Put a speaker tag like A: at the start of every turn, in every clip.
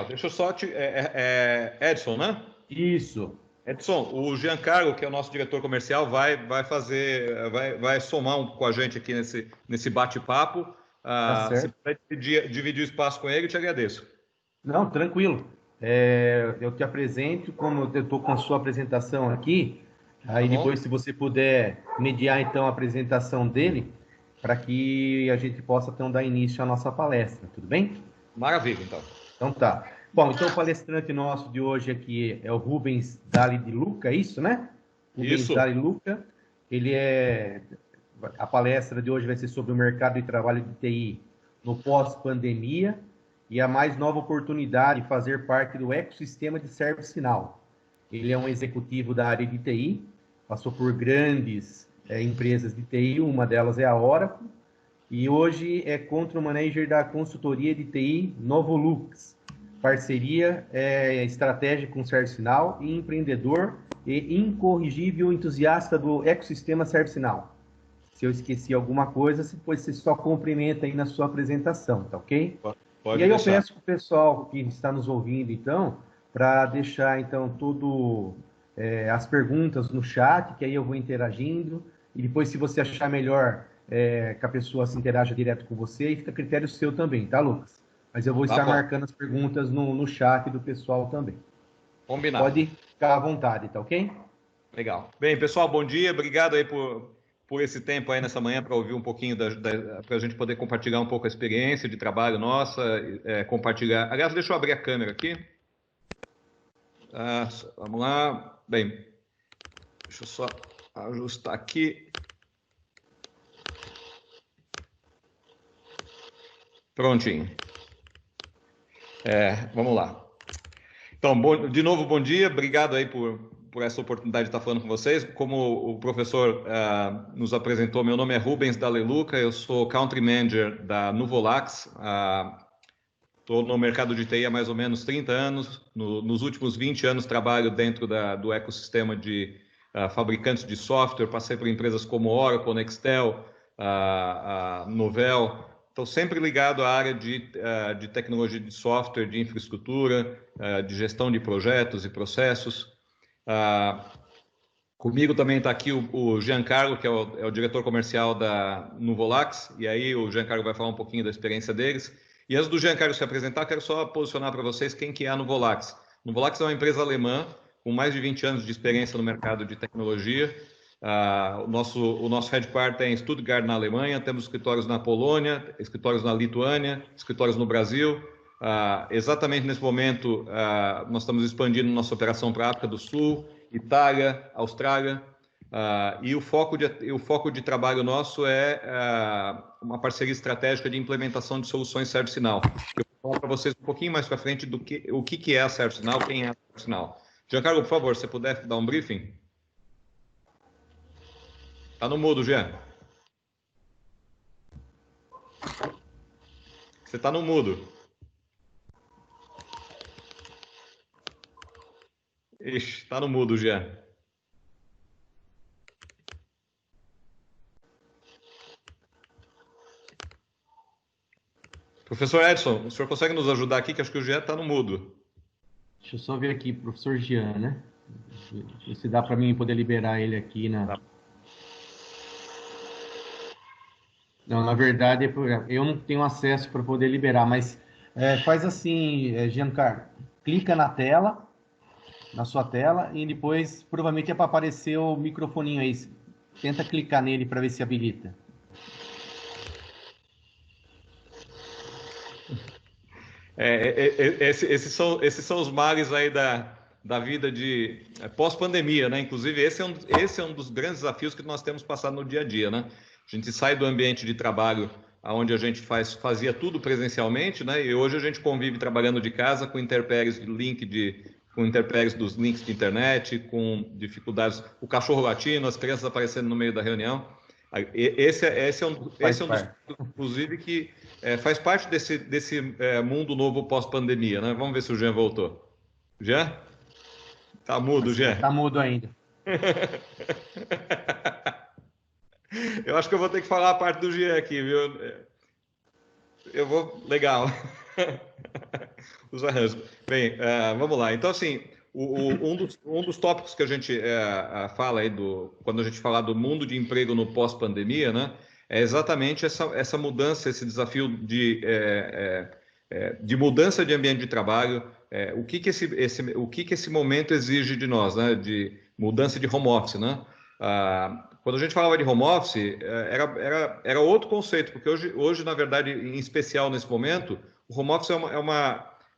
A: Deixa eu só Edson, né?
B: Isso.
A: Edson, o Giancarlo, que é o nosso diretor comercial, vai somar com a gente aqui nesse bate-papo.
B: Tá
A: Se
B: certo.
A: puder dividir o espaço com ele, eu te agradeço.
B: Não, tranquilo. Eu te apresento, como eu estou com a sua apresentação aqui, aí
A: Tá bom?
B: depois, se você puder mediar, então, a apresentação dele, para que a gente possa, então, dar início à nossa palestra, tudo bem?
A: Maravilha, então.
B: Então tá. Bom, então o palestrante nosso de hoje aqui é o Rubens Dali de Luca, é isso, né? Rubens
A: Isso.
B: Dali Luca. A palestra de hoje vai ser sobre o mercado de trabalho de TI no pós-pandemia e a mais nova oportunidade de fazer parte do ecossistema de ServiceNow. Ele é um executivo da área de TI, passou por grandes empresas de TI, uma delas é a Oracle, e hoje é Country Manager da consultoria de TI Novolux. Parceria estratégica com ServiceNow e empreendedor e incorrigível entusiasta do ecossistema ServiceNow. Se eu esqueci alguma coisa, depois você só cumprimenta aí na sua apresentação, tá ok?
A: Pode
B: e aí
A: deixar.
B: Eu peço para o pessoal que está nos ouvindo, então, para deixar, então, as perguntas no chat, que aí eu vou interagindo, e depois, se você achar melhor que a pessoa se interaja direto com você, e fica a critério seu também, tá, Lucas? Mas eu vou estar marcando as perguntas no chat do pessoal também.
A: Combinado.
B: Pode ficar à vontade, tá ok?
A: Legal. Bem, pessoal, bom dia. Obrigado aí por esse tempo aí nessa manhã para ouvir um pouquinho, para a gente poder compartilhar um pouco a experiência de trabalho nossa, compartilhar. Aliás, deixa eu abrir a câmera aqui. Vamos lá. Bem, deixa eu só ajustar aqui. Prontinho. Vamos lá. Então, de novo, bom dia. Obrigado aí por essa oportunidade de estar falando com vocês. Como o professor nos apresentou, meu nome é Rubens Daleluca, eu sou Country Manager da Nuvolax. Estou no mercado de TI há mais ou menos 30 anos. Nos últimos 20 anos trabalho dentro do ecossistema de fabricantes de software. Passei por empresas como Oracle, Nextel, Novell. Estou sempre ligado à área de tecnologia de software, de infraestrutura, de gestão de projetos e processos. Comigo também está aqui o Giancarlo, que é o diretor comercial da Nuvolax, e aí o Giancarlo vai falar um pouquinho da experiência deles. E antes do Giancarlo se apresentar, quero só posicionar para vocês quem que é a Nuvolax. Nuvolax é uma empresa alemã com mais de 20 anos de experiência no mercado de tecnologia. O nosso headquarter é em Stuttgart, na Alemanha. Temos escritórios na Polônia, escritórios na Lituânia, escritórios no Brasil. Exatamente nesse momento, nós estamos expandindo nossa operação para a África do Sul, Itália, Austrália. E o foco de trabalho nosso é uma parceria estratégica de implementação de soluções ServiceNow. Eu vou falar para vocês um pouquinho mais para frente o que é a ServiceNow, quem é a ServiceNow. Giancarlo, por favor, se puder dar um briefing. Está no mudo, Jean. Você está no mudo. Ixi, está no mudo, Jean. Professor Edson, o senhor consegue nos ajudar aqui, que acho que o Jean está no mudo.
B: Deixa eu só ver aqui, professor Jean, né? Se dá para mim poder liberar ele aqui na... Tá. Não, na verdade, eu não tenho acesso para poder liberar, mas faz assim, Giancarlo, clica na tela, na sua tela, e depois provavelmente é para aparecer o microfoninho aí. Tenta clicar nele para ver se habilita.
A: Esses são os males aí da vida de pós-pandemia, né? Inclusive, esse é um dos grandes desafios que nós temos passado no dia a dia, né? A gente sai do ambiente de trabalho onde a gente fazia tudo presencialmente, né? E hoje a gente convive trabalhando de casa com intempéries com intempéries dos links de internet, com dificuldades, o cachorro latindo, as crianças aparecendo no meio da reunião. Esse é um dos, inclusive, que faz parte desse mundo novo pós-pandemia, né? Vamos ver se o Jean voltou. Jean? Tá mudo, Gê.
B: Tá mudo ainda.
A: Eu acho que eu vou ter que falar a parte do Gê aqui, viu? Eu vou... Legal. Os arranjos. Bem, vamos lá. Então, assim, um dos tópicos que a gente fala aí, quando a gente fala do mundo de emprego no pós-pandemia, né, é exatamente essa mudança, esse desafio de mudança de ambiente de trabalho, o que esse momento exige de nós, né, de mudança de home office, né? Quando a gente falava de home office, era outro conceito, porque hoje, na verdade, em especial nesse momento, o home office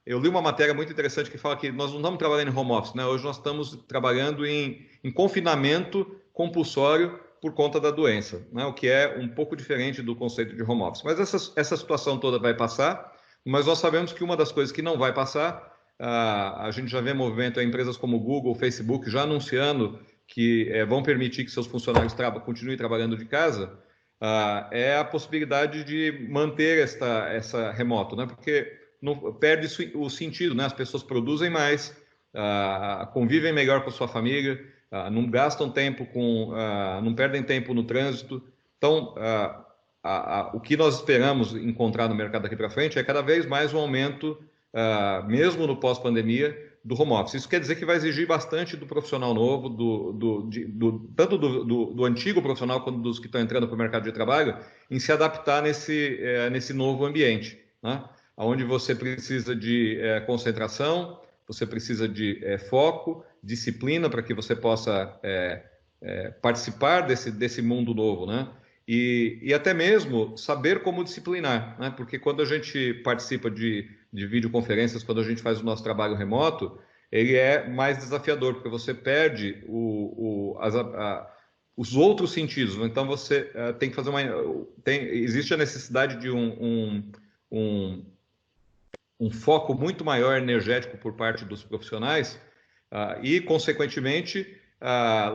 A: eu li uma matéria muito interessante que fala que nós não estamos trabalhando em home office, né? Hoje nós estamos trabalhando em confinamento compulsório por conta da doença, né? O que é um pouco diferente do conceito de home office. Mas essa situação toda vai passar, mas nós sabemos que uma das coisas que não vai passar, a gente já vê movimento em empresas como Google, Facebook, já anunciando que vão permitir que seus funcionários continuem trabalhando de casa, é a possibilidade de manter essa remoto, né? Porque perde o sentido, né? As pessoas produzem mais, convivem melhor com a sua família, não gastam tempo não perdem tempo no trânsito. Então, o que nós esperamos encontrar no mercado daqui para frente é cada vez mais um aumento, mesmo no pós-pandemia, do home office. Isso quer dizer que vai exigir bastante do profissional novo, tanto do antigo profissional quanto dos que estão entrando para o mercado de trabalho, em se adaptar nesse novo ambiente, né? Onde você precisa de concentração, você precisa de foco, disciplina para que você possa participar desse mundo novo, né? E até mesmo saber como disciplinar, né? Porque quando a gente participa de videoconferências, quando a gente faz o nosso trabalho remoto, ele é mais desafiador, porque você perde os outros sentidos. Então, você tem que fazer existe a necessidade de um foco muito maior energético por parte dos profissionais e, consequentemente,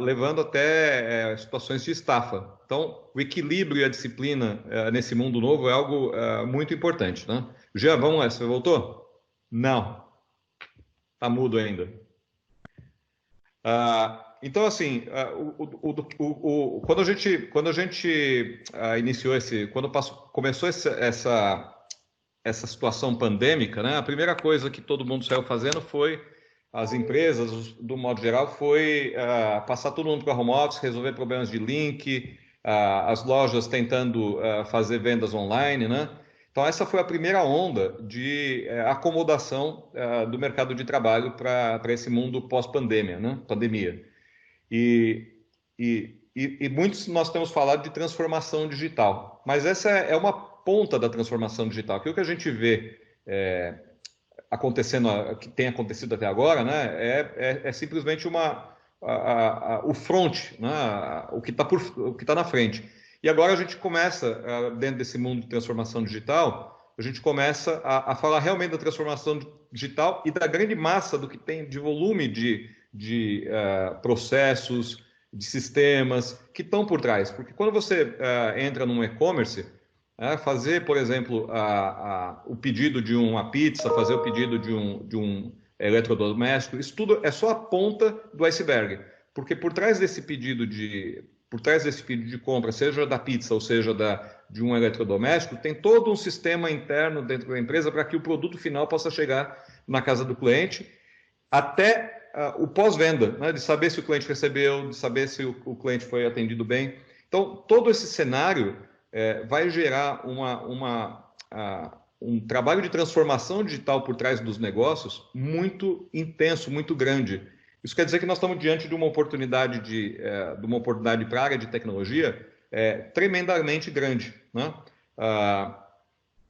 A: levando até situações de estafa. Então, o equilíbrio e a disciplina nesse mundo novo é algo muito importante, né? Jean, vamos lá, você voltou? Não, está mudo ainda. Então, assim, quando a gente iniciou começou essa situação pandêmica, né? A primeira coisa que todo mundo saiu fazendo foi, as empresas, do modo geral, foi passar todo mundo para home office, resolver problemas de link, as lojas tentando fazer vendas online, né? Então, essa foi a primeira onda de acomodação do mercado de trabalho para esse mundo pós-pandemia, né? Pandemia. E muitos nós temos falado de transformação digital, mas essa é uma ponta da transformação digital, que o que a gente vê acontecendo, que tem acontecido até agora, né, é simplesmente o front, né, o que está na frente. E agora a gente começa, dentro desse mundo de transformação digital, a gente começa a falar realmente da transformação digital e da grande massa do que tem de volume de processos, de sistemas que estão por trás. Porque quando você entra num e-commerce, fazer, por exemplo, o pedido de uma pizza, fazer o pedido de um eletrodoméstico, isso tudo é só a ponta do iceberg. Porque por trás desse pedido de compra, seja da pizza ou seja de um eletrodoméstico, tem todo um sistema interno dentro da empresa para que o produto final possa chegar na casa do cliente, até o pós-venda, né? De saber se o cliente recebeu, de saber se o cliente foi atendido bem. Então, todo esse cenário vai gerar um trabalho de transformação digital por trás dos negócios muito intenso, muito grande. Isso quer dizer que nós estamos diante de uma oportunidade para a área de tecnologia tremendamente grande, né?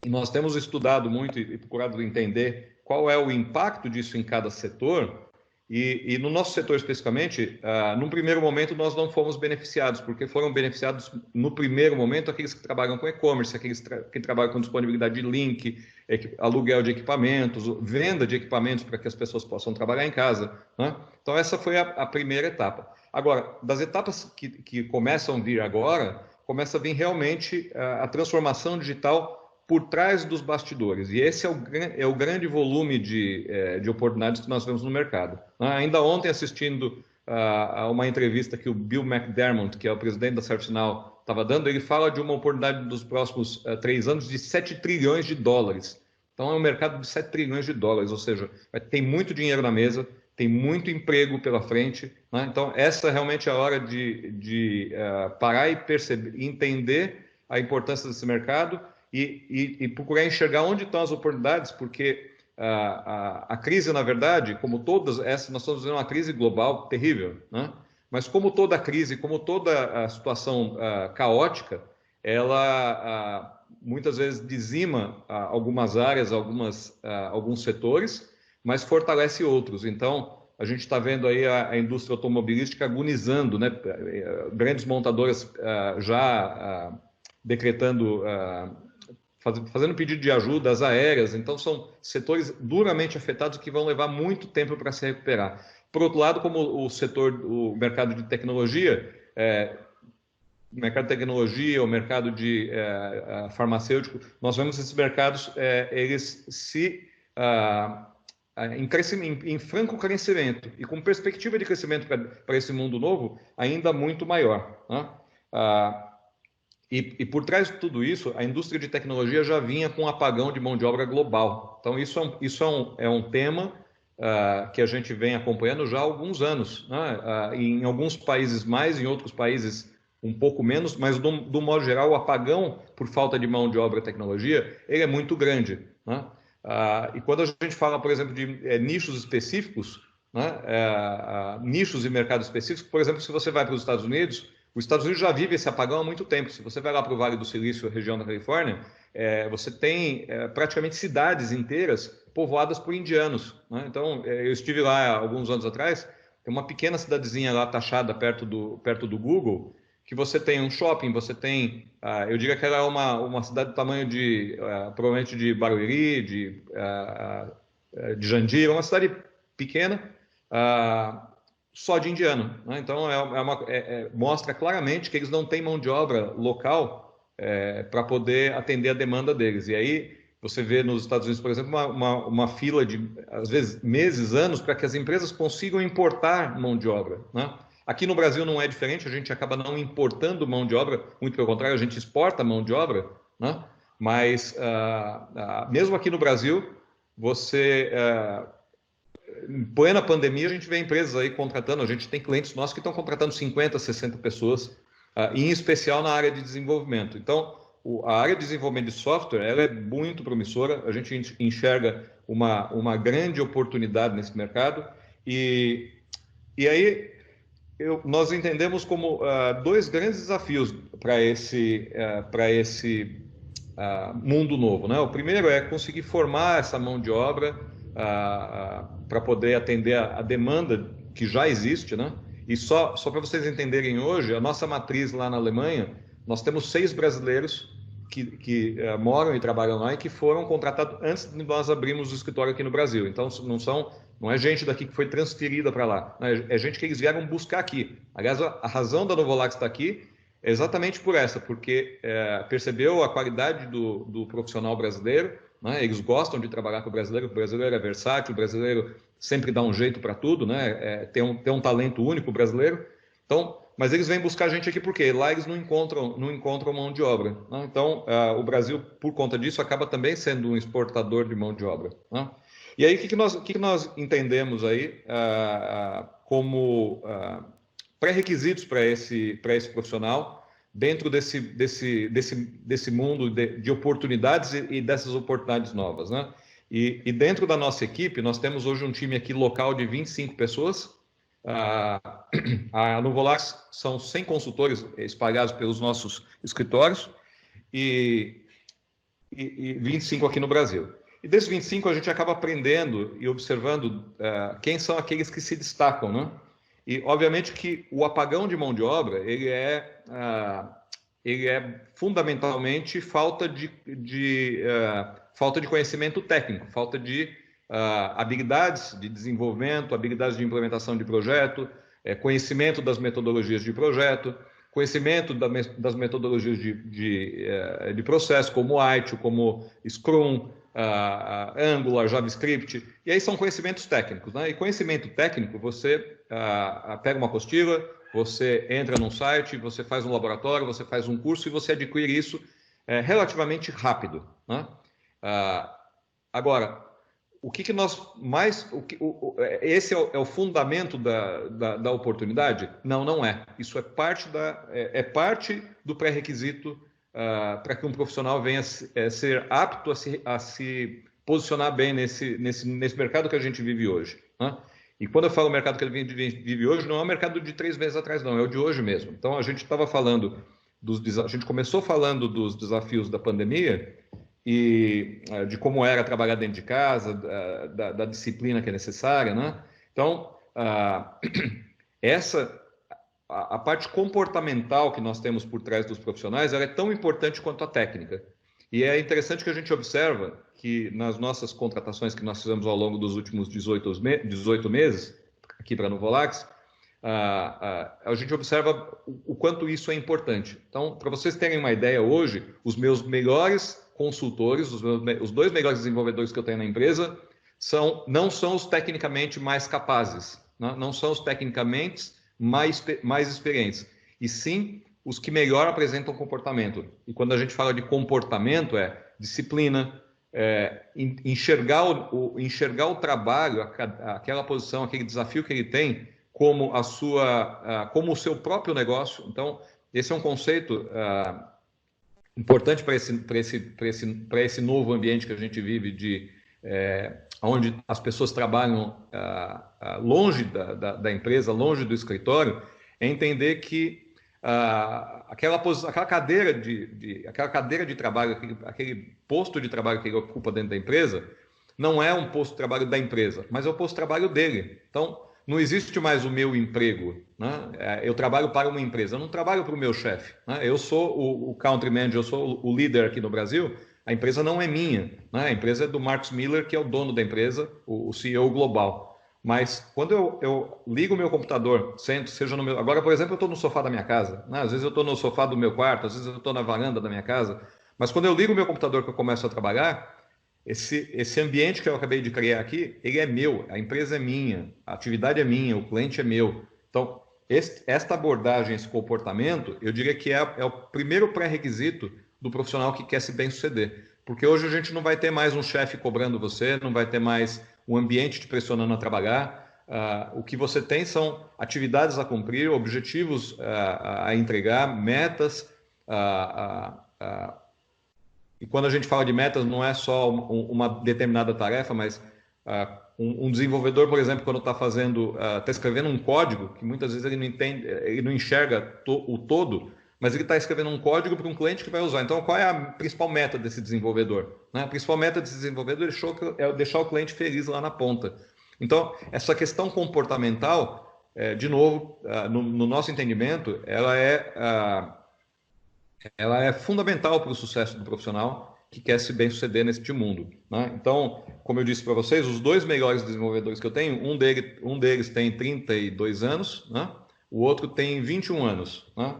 A: E nós temos estudado muito e procurado entender qual é o impacto disso em cada setor. E no nosso setor especificamente, num primeiro momento nós não fomos beneficiados, porque foram beneficiados no primeiro momento aqueles que trabalham com e-commerce, aqueles que trabalham com disponibilidade de link, aluguel de equipamentos, venda de equipamentos para que as pessoas possam trabalhar em casa, né? Então essa foi a primeira etapa. Agora, das etapas que começam a vir agora, começa a vir realmente a transformação digital por trás dos bastidores. E esse é o grande volume de oportunidades que nós vemos no mercado. Ainda ontem, assistindo a uma entrevista que o Bill McDermott, que é o presidente da ServiceNow, estava dando, ele fala de uma oportunidade dos próximos 3 anos de 7 trilhões de dólares. Então, é um mercado de 7 trilhões de dólares, ou seja, tem muito dinheiro na mesa, tem muito emprego pela frente. Então, essa realmente é a hora de parar e perceber, entender a importância desse mercado e procurar enxergar onde estão as oportunidades, porque a crise, na verdade, como todas essas, nós estamos vivendo uma crise global terrível, mas como toda crise, como toda a situação caótica, ela muitas vezes dizima algumas áreas, alguns setores, mas fortalece outros. Então, a gente está vendo aí a indústria automobilística agonizando, né? Grandes montadoras já decretando, fazendo pedido de ajuda, as aéreas. Então, são setores duramente afetados que vão levar muito tempo para se recuperar. Por outro lado, como o mercado de tecnologia, o mercado de farmacêutico, nós vemos esses mercados, eles se em franco crescimento e com perspectiva de crescimento para esse mundo novo ainda muito maior, e por trás de tudo isso, a indústria de tecnologia já vinha com um apagão de mão de obra global. Então, isso é um tema que a gente vem acompanhando já há alguns anos, em alguns países mais, em outros países um pouco menos, mas do modo geral, o apagão por falta de mão de obra e tecnologia, ele é muito grande, e quando a gente fala, por exemplo, de nichos específicos, nichos e mercados específicos, por exemplo, se você vai para os Estados Unidos já vive esse apagão há muito tempo. Se você vai lá para o Vale do Silício, região da Califórnia, você tem praticamente cidades inteiras povoadas por indianos, Então, eu estive lá alguns anos atrás, tem uma pequena cidadezinha lá taxada perto do Google, que você tem um shopping, você tem, eu diria que ela é uma cidade do tamanho provavelmente de Barueri, de Jandira, uma cidade pequena, só de indiano. Então, mostra claramente que eles não têm mão de obra local para poder atender a demanda deles. E aí, você vê nos Estados Unidos, por exemplo, uma fila de, às vezes, meses, anos, para que as empresas consigam importar mão de obra, Aqui no Brasil não é diferente, a gente acaba não importando mão de obra, muito pelo contrário, a gente exporta mão de obra, Mas, mesmo aqui no Brasil, em plena pandemia, a gente vê empresas aí contratando, a gente tem clientes nossos que estão contratando 50, 60 pessoas, em especial na área de desenvolvimento. Então, a área de desenvolvimento de software, ela é muito promissora, a gente enxerga uma grande oportunidade nesse mercado, e aí nós entendemos como 2 grandes desafios para esse mundo novo, O primeiro é conseguir formar essa mão de obra para poder atender a demanda que já existe, E só para vocês entenderem hoje, a nossa matriz lá na Alemanha, nós temos 6 brasileiros que moram e trabalham lá e que foram contratados antes de nós abrirmos o escritório aqui no Brasil. Então, não é gente daqui que foi transferida para lá, é gente que eles vieram buscar aqui. Aliás, a razão da Novolax estar aqui é exatamente por essa, porque percebeu a qualidade do profissional brasileiro, Eles gostam de trabalhar com o brasileiro é versátil, o brasileiro sempre dá um jeito para tudo, tem um talento único, o brasileiro. Então, mas eles vêm buscar a gente aqui porque lá eles não encontram mão de obra. Então, o Brasil, por conta disso, acaba também sendo um exportador de mão de obra. E aí, o que nós entendemos aí como pré-requisitos para esse profissional dentro desse mundo de oportunidades e dessas oportunidades novas, E dentro da nossa equipe, nós temos hoje um time aqui local de 25 pessoas. A Novolax são 100 consultores espalhados pelos nossos escritórios e 25 aqui no Brasil. E desses 25 a gente acaba aprendendo e observando quem são aqueles que se destacam, E obviamente que o apagão de mão de obra ele é fundamentalmente falta de conhecimento técnico, falta de habilidades de desenvolvimento, habilidades de implementação de projeto, conhecimento das metodologias de projeto, conhecimento das metodologias de processo, como ITIL, como Scrum, Angular, JavaScript, e aí são conhecimentos técnicos, né? E conhecimento técnico, você pega uma apostila, você entra num site, você faz um laboratório, você faz um curso e você adquire isso relativamente rápido, né? Agora, o que nós mais... esse é o fundamento da oportunidade? Não, não é. Isso é parte do pré-requisito para que um profissional venha ser apto a se posicionar bem nesse mercado que a gente vive hoje, né? E quando eu falo mercado que ele vive hoje, não é o mercado de 3 meses atrás, não, é o de hoje mesmo. Então, a gente estava falando a gente começou falando dos desafios da pandemia e de como era trabalhar dentro de casa, da disciplina que é necessária, né? Então, a parte comportamental que nós temos por trás dos profissionais, ela é tão importante quanto a técnica. E é interessante que a gente observa que nas nossas contratações que nós fizemos ao longo dos últimos 18 meses, aqui para a Nuvolax, a gente observa o quanto isso é importante. Então, para vocês terem uma ideia, hoje, os meus melhores consultores, os 2 melhores desenvolvedores que eu tenho na empresa, não são os tecnicamente mais capazes, né? Não são os tecnicamente mais experientes, e sim os que melhor apresentam comportamento. E quando a gente fala de comportamento, é disciplina, enxergar o trabalho, aquela posição, aquele desafio que ele tem, como o seu próprio negócio. Então, esse é um conceito importante para esse novo ambiente que a gente vive, onde as pessoas trabalham longe da empresa, longe do escritório, é entender que aquela cadeira de trabalho, aquele posto de trabalho que ele ocupa dentro da empresa, não é um posto de trabalho da empresa, mas é o posto de trabalho dele. Então, não existe mais o meu emprego, né? Eu trabalho para uma empresa, eu não trabalho para o meu chefe, né? Eu sou o country manager, eu sou o líder aqui no Brasil, a empresa não é minha, né? A empresa é do Marcus Miller, que é o dono da empresa, o CEO global. Mas quando eu ligo o meu computador, sento, seja no meu... Agora, por exemplo, eu estou no sofá da minha casa, né? Às vezes eu estou no sofá do meu quarto, às vezes eu estou na varanda da minha casa, mas quando eu ligo o meu computador que eu começo a trabalhar, esse ambiente que eu acabei de criar aqui, ele é meu, a empresa é minha, a atividade é minha, o cliente é meu. Então, esta abordagem, esse comportamento, eu diria que é o primeiro pré-requisito do profissional que quer se bem-suceder. Porque hoje a gente não vai ter mais um chefe cobrando você, não vai ter mais um ambiente te pressionando a trabalhar. O que você tem são atividades a cumprir, objetivos a entregar, metas. E quando a gente fala de metas, não é só uma determinada tarefa, mas um desenvolvedor, por exemplo, quando está escrevendo um código, que muitas vezes ele não entende, ele não enxerga o todo, mas ele está escrevendo um código para um cliente que vai usar. Então, qual é a principal meta desse desenvolvedor, né? A principal meta desse desenvolvedor é deixar o cliente feliz lá na ponta. Então, essa questão comportamental, de novo, no nosso entendimento, ela é fundamental para o sucesso do profissional que quer se bem-suceder neste mundo, né? Então, como eu disse para vocês, os 2 melhores desenvolvedores que eu tenho, um deles tem 32 anos, né? O outro tem 21 anos, né?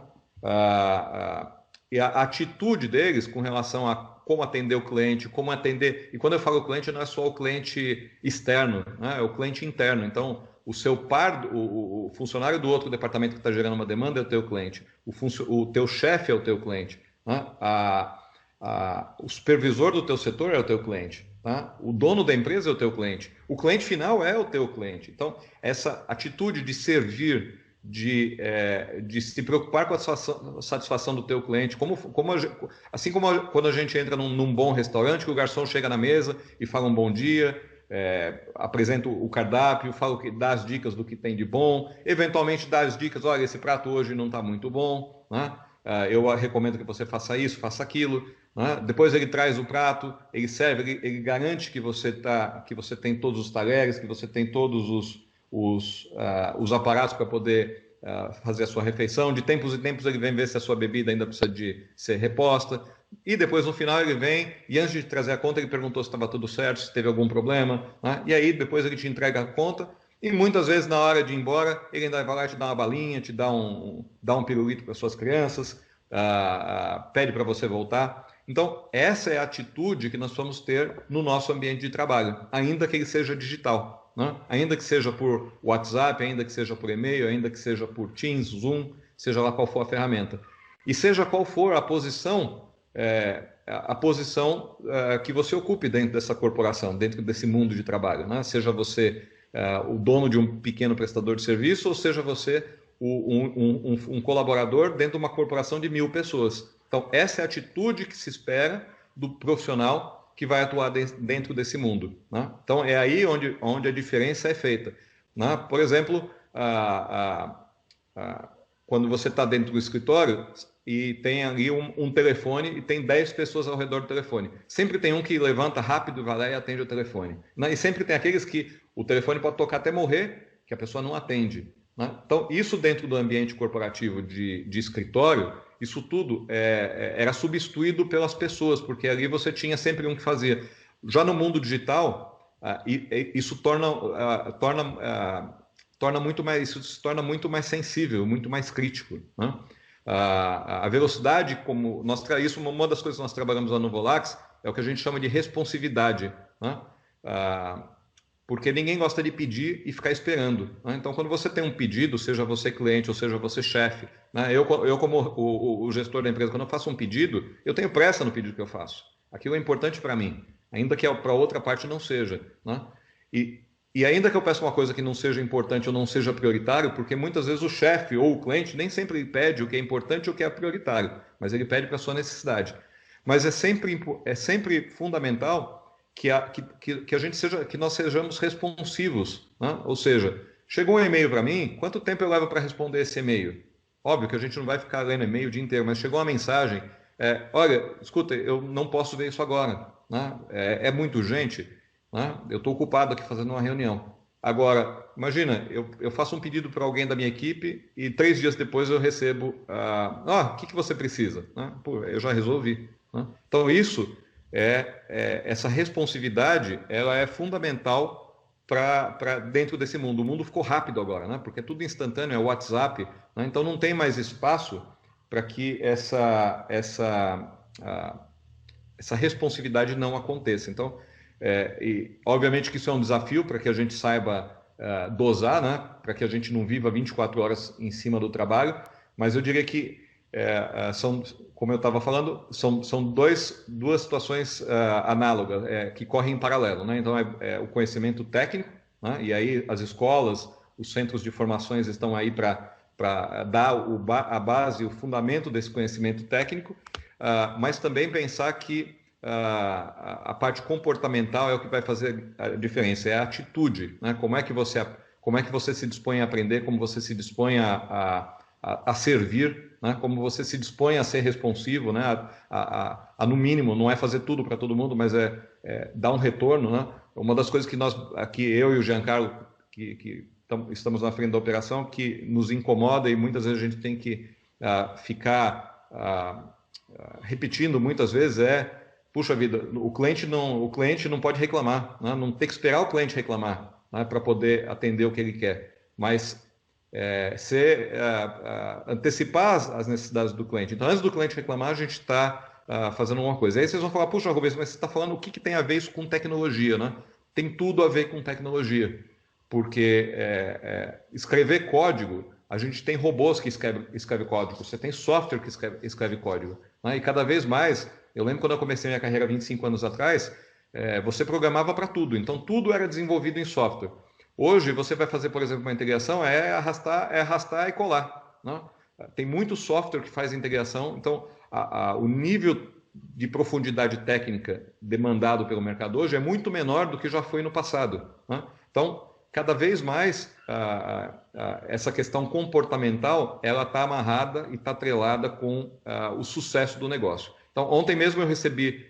A: E a atitude deles com relação a como atender o cliente, como atender... E quando eu falo cliente, não é só o cliente externo, né? É o cliente interno. Então, o seu o funcionário do outro departamento que está gerando uma demanda é o teu cliente. O teu chefe é o teu cliente, né? O supervisor do teu setor é o teu cliente, tá? O dono da empresa é o teu cliente. O cliente final é o teu cliente. Então, essa atitude de servir, de se preocupar com a satisfação do teu cliente, assim como quando a gente entra num bom restaurante, que o garçom chega na mesa e fala um bom dia, apresenta o cardápio, dá as dicas do que tem de bom, eventualmente dá as dicas, olha, esse prato hoje não está muito bom, né? Eu recomendo que você faça isso, faça aquilo, né? Depois ele traz o prato, ele serve, ele garante que você tem todos os talheres, que você tem todos os aparatos para poder fazer a sua refeição. De tempos em tempos ele vem ver se a sua bebida ainda precisa de ser reposta. E depois, no final, ele vem e antes de trazer a conta, ele perguntou se estava tudo certo, se teve algum problema, né? E aí, depois ele te entrega a conta E muitas vezes, na hora de ir embora, ele ainda vai lá te dar uma balinha, te dá dá um pirulito para suas crianças, pede para você voltar. Então, essa é a atitude que nós vamos ter no nosso ambiente de trabalho, ainda que ele seja digital, né? Ainda que seja por WhatsApp, ainda que seja por e-mail, ainda que seja por Teams, Zoom, seja lá qual for a ferramenta. E seja qual for a posição, que você ocupe dentro dessa corporação, dentro desse mundo de trabalho, né? Seja você o dono de um pequeno prestador de serviço, ou seja você um colaborador dentro de uma corporação de 1.000 pessoas. Então, essa é a atitude que se espera do profissional que vai atuar dentro desse mundo, né? Então, é aí onde a diferença é feita, né? Por exemplo, quando você está dentro do escritório e tem ali um telefone e tem 10 pessoas ao redor do telefone. Sempre tem um que levanta rápido, vai lá e atende o telefone, né? E sempre tem aqueles que o telefone pode tocar até morrer, que a pessoa não atende, né? Então, isso dentro do ambiente corporativo de escritório, isso tudo era substituído pelas pessoas, porque ali você tinha sempre um que fazia. Já no mundo digital, isso torna muito mais, isso se torna muito mais sensível, muito mais crítico, né? A velocidade, como uma das coisas que nós trabalhamos lá no Volax é o que a gente chama de responsividade, né? Porque ninguém gosta de pedir e ficar esperando, né? Então, quando você tem um pedido, seja você cliente ou seja você chefe, né? Eu como o gestor da empresa, quando eu faço um pedido, eu tenho pressa no pedido que eu faço. Aquilo é importante para mim, ainda que para outra parte não seja, né? E ainda que eu peça uma coisa que não seja importante ou não seja prioritário, porque muitas vezes o chefe ou o cliente nem sempre pede o que é importante ou o que é prioritário, mas ele pede para a sua necessidade. Mas é sempre fundamental que nós sejamos responsivos, né? Ou seja, chegou um e-mail para mim, quanto tempo eu levo para responder esse e-mail? Óbvio que a gente não vai ficar lendo e-mail o dia inteiro, mas chegou uma mensagem, olha, escuta, eu não posso ver isso agora, né? É muito urgente, né? Eu estou ocupado aqui fazendo uma reunião. Agora, imagina, eu faço um pedido para alguém da minha equipe e 3 dias depois eu recebo, o que você precisa? Né? Pô, eu já resolvi, né? Então, essa responsividade, ela é fundamental para dentro desse mundo. O mundo ficou rápido agora, né? Porque é tudo instantâneo, é o WhatsApp, né? Então não tem mais espaço para que essa responsividade não aconteça. Então, e obviamente que isso é um desafio para que a gente saiba dosar, né? Para que a gente não viva 24 horas em cima do trabalho, mas eu diria que como eu estava falando, são duas situações análogas que correm em paralelo, né? Então, o conhecimento técnico, né? E aí as escolas, os centros de formações estão aí para dar a base, o fundamento desse conhecimento técnico, mas também pensar que a parte comportamental é o que vai fazer a diferença, é a atitude, né? Como é que você se dispõe a aprender, como você se dispõe a servir, né? Como você se dispõe a ser responsivo, né? No mínimo, não é fazer tudo para todo mundo, mas dar um retorno, né? Uma das coisas que eu e o Giancarlo, que estamos na frente da operação, que nos incomoda e muitas vezes a gente tem que ficar repetindo muitas vezes puxa vida, o cliente não pode reclamar, né? Não tem que esperar o cliente reclamar, né? Para poder atender o que ele quer, mas antecipar as necessidades do cliente. Então, antes do cliente reclamar, a gente está fazendo uma coisa. Aí vocês vão falar, puxa, Rubens, mas você está falando o que tem a ver isso com tecnologia, né? Tem tudo a ver com tecnologia, porque escrever código, a gente tem robôs que escrevem código, você tem software que escreve código, né? E cada vez mais, eu lembro quando eu comecei minha carreira 25 anos atrás, você programava para tudo, então tudo era desenvolvido em software. Hoje, você vai fazer, por exemplo, uma integração, arrastar e colar, né? Tem muito software que faz integração, então o nível de profundidade técnica demandado pelo mercado hoje é muito menor do que já foi no passado, né? Então, cada vez mais, essa questão comportamental, ela está amarrada e está atrelada com o sucesso do negócio. Então, ontem mesmo eu recebi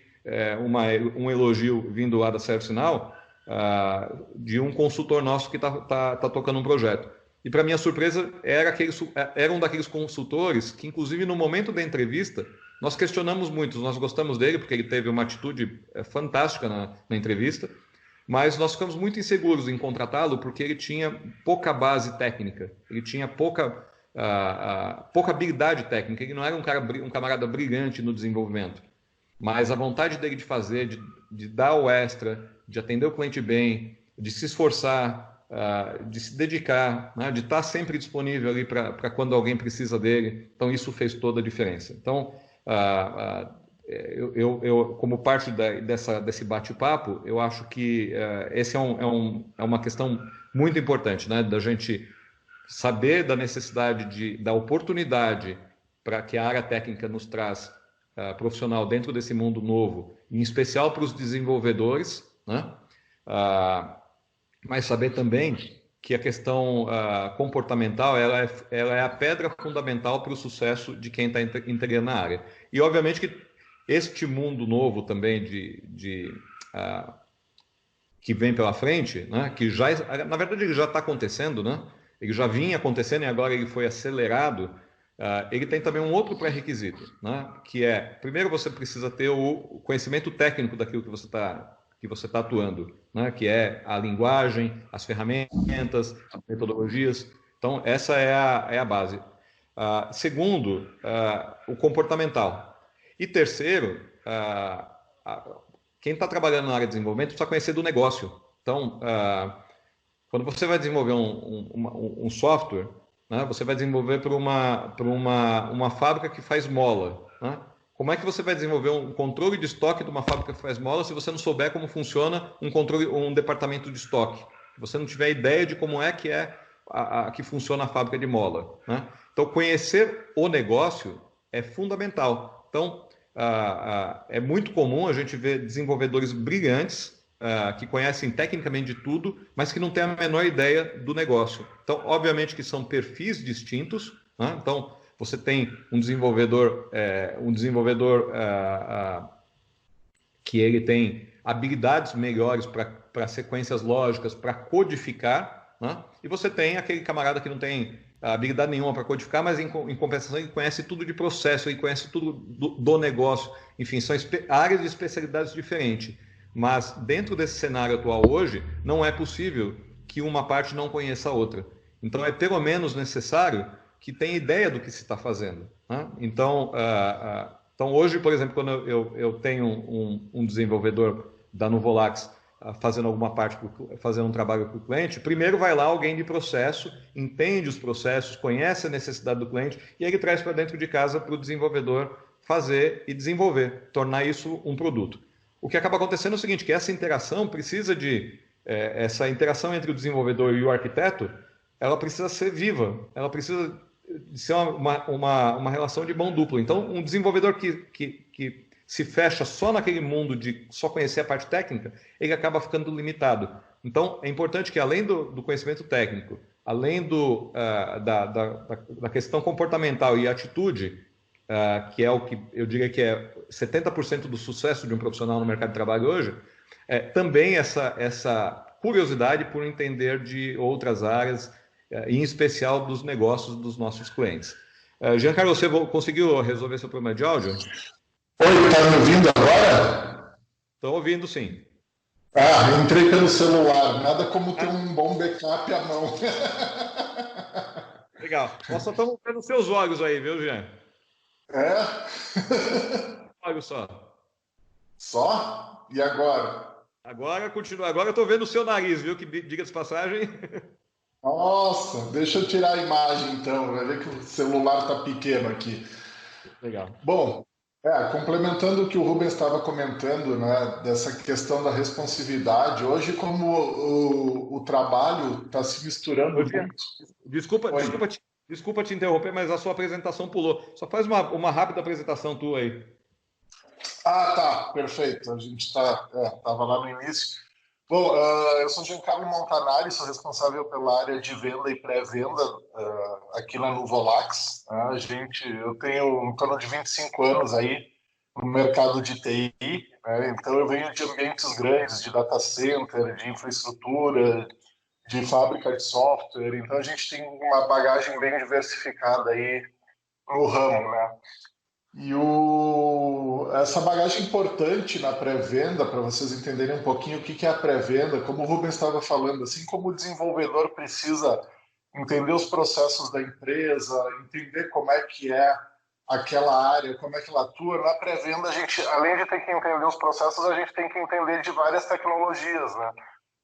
A: um elogio vindo lá da ServiceNow, de um consultor nosso que está tocando um projeto. E, para minha surpresa, era um daqueles consultores que, inclusive, no momento da entrevista, nós questionamos muito, nós gostamos dele, porque ele teve uma atitude fantástica na entrevista, mas nós ficamos muito inseguros em contratá-lo porque ele tinha pouca base técnica, ele tinha pouca habilidade técnica, ele não era um camarada brilhante no desenvolvimento, mas a vontade dele de fazer, de dar o extra, de atender o cliente bem, de se esforçar, de se dedicar, né, de estar sempre disponível ali para quando alguém precisa dele. Então, isso fez toda a diferença. Então, eu como parte desse bate-papo, eu acho que esse é uma questão muito importante, né, da gente saber da necessidade da oportunidade para que a área técnica nos traz profissional dentro desse mundo novo, em especial para os desenvolvedores, né? Mas saber também que a questão comportamental ela é a pedra fundamental para o sucesso de quem está integrando na área. E, obviamente, que este mundo novo também que vem pela frente, né? Que já, na verdade, ele já está acontecendo, né? Ele já vinha acontecendo e agora ele foi acelerado. Ele tem também um outro pré-requisito, né? Que é, primeiro você precisa ter o conhecimento técnico daquilo que você está atuando, né? Que é a linguagem, as ferramentas, as metodologias. Então, essa é a base. Segundo, o comportamental. E terceiro, quem está trabalhando na área de desenvolvimento precisa conhecer do negócio. Então, quando você vai desenvolver um software, né, você vai desenvolver para uma fábrica que faz mola, né? Como é que você vai desenvolver um controle de estoque de uma fábrica que faz mola se você não souber como funciona um departamento de estoque? Se você não tiver ideia de como é que funciona a fábrica de mola, né? Então, conhecer o negócio é fundamental. Então, é muito comum a gente ver desenvolvedores brilhantes que conhecem tecnicamente de tudo, mas que não têm a menor ideia do negócio. Então, obviamente que são perfis distintos, né? Então, você tem um desenvolvedor que ele tem habilidades melhores para sequências lógicas, para codificar, né? E você tem aquele camarada que não tem habilidade nenhuma para codificar, mas em compensação ele conhece tudo de processo, ele conhece tudo do negócio. Enfim, são áreas de especialidades diferentes. Mas dentro desse cenário atual hoje, não é possível que uma parte não conheça a outra. Então, é pelo menos necessário que tenha ideia do que se está fazendo, né? Então, hoje, por exemplo, quando eu tenho um desenvolvedor da Nuvolax fazendo fazendo um trabalho para o cliente, primeiro vai lá alguém de processo, entende os processos, conhece a necessidade do cliente e ele traz para dentro de casa para o desenvolvedor fazer e desenvolver, tornar isso um produto. O que acaba acontecendo é o seguinte, que essa interação essa interação entre o desenvolvedor e o arquiteto, ela precisa ser viva, ela precisa ser uma relação de mão dupla. Então, um desenvolvedor que se fecha só naquele mundo de só conhecer a parte técnica, ele acaba ficando limitado. Então, é importante que, além do conhecimento técnico, além da questão comportamental e atitude, que é o que eu diria que é 70% do sucesso de um profissional no mercado de trabalho hoje, também essa curiosidade por entender de outras áreas, em especial dos negócios dos nossos clientes. Giancarlo, você conseguiu resolver seu problema de áudio?
C: Oi, tá me ouvindo agora?
A: Estou ouvindo, sim.
C: Entrei pelo celular. Nada como ter um bom backup à mão.
A: Legal. Nós só estamos vendo seus olhos aí, viu, Jean? Olha só.
C: Só? E agora?
A: Agora continua. Agora eu estou vendo o seu nariz, viu? Que diga-se passagem.
C: Nossa, deixa eu tirar a imagem então. Vai ver que o celular tá pequeno aqui.
A: Legal.
C: Bom, complementando o que o Rubens estava comentando, né, dessa questão da responsividade, hoje como o trabalho está se misturando muito.
A: Desculpa te interromper, mas a sua apresentação pulou. Só faz uma rápida apresentação tua aí.
C: Tá, perfeito. A gente estava lá no início. Bom, eu sou Giancarlo Montanari, sou responsável pela área de venda e pré-venda aqui na Nuvolax. Eu tenho em torno de 25 anos aí no mercado de TI, né? Então eu venho de ambientes grandes, de data center, de infraestrutura, de fábrica de software. Então a gente tem uma bagagem bem diversificada aí no ramo, né? E essa bagagem importante na pré-venda, para vocês entenderem um pouquinho o que é a pré-venda, como o Rubens estava falando, assim como o desenvolvedor precisa entender os processos da empresa, entender como é que é aquela área, como é que ela atua, na pré-venda a gente, além de ter que entender os processos, a gente tem que entender de várias tecnologias, né?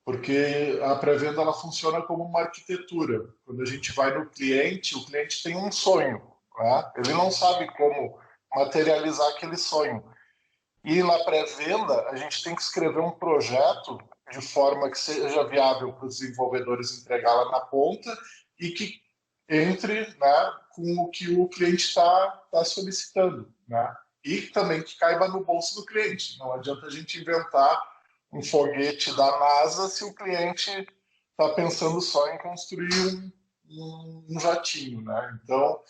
C: Porque a pré-venda ela funciona como uma arquitetura. Quando a gente vai no cliente, o cliente tem um sonho, né? Ele não sabe como materializar aquele sonho. E na pré-venda, a gente tem que escrever um projeto de forma que seja viável para os desenvolvedores entregar lá na ponta e que entre, né, com o que o cliente está solicitando, né? E também que caiba no bolso do cliente. Não adianta a gente inventar um foguete da NASA se o cliente está pensando só em construir um jatinho, né? Então,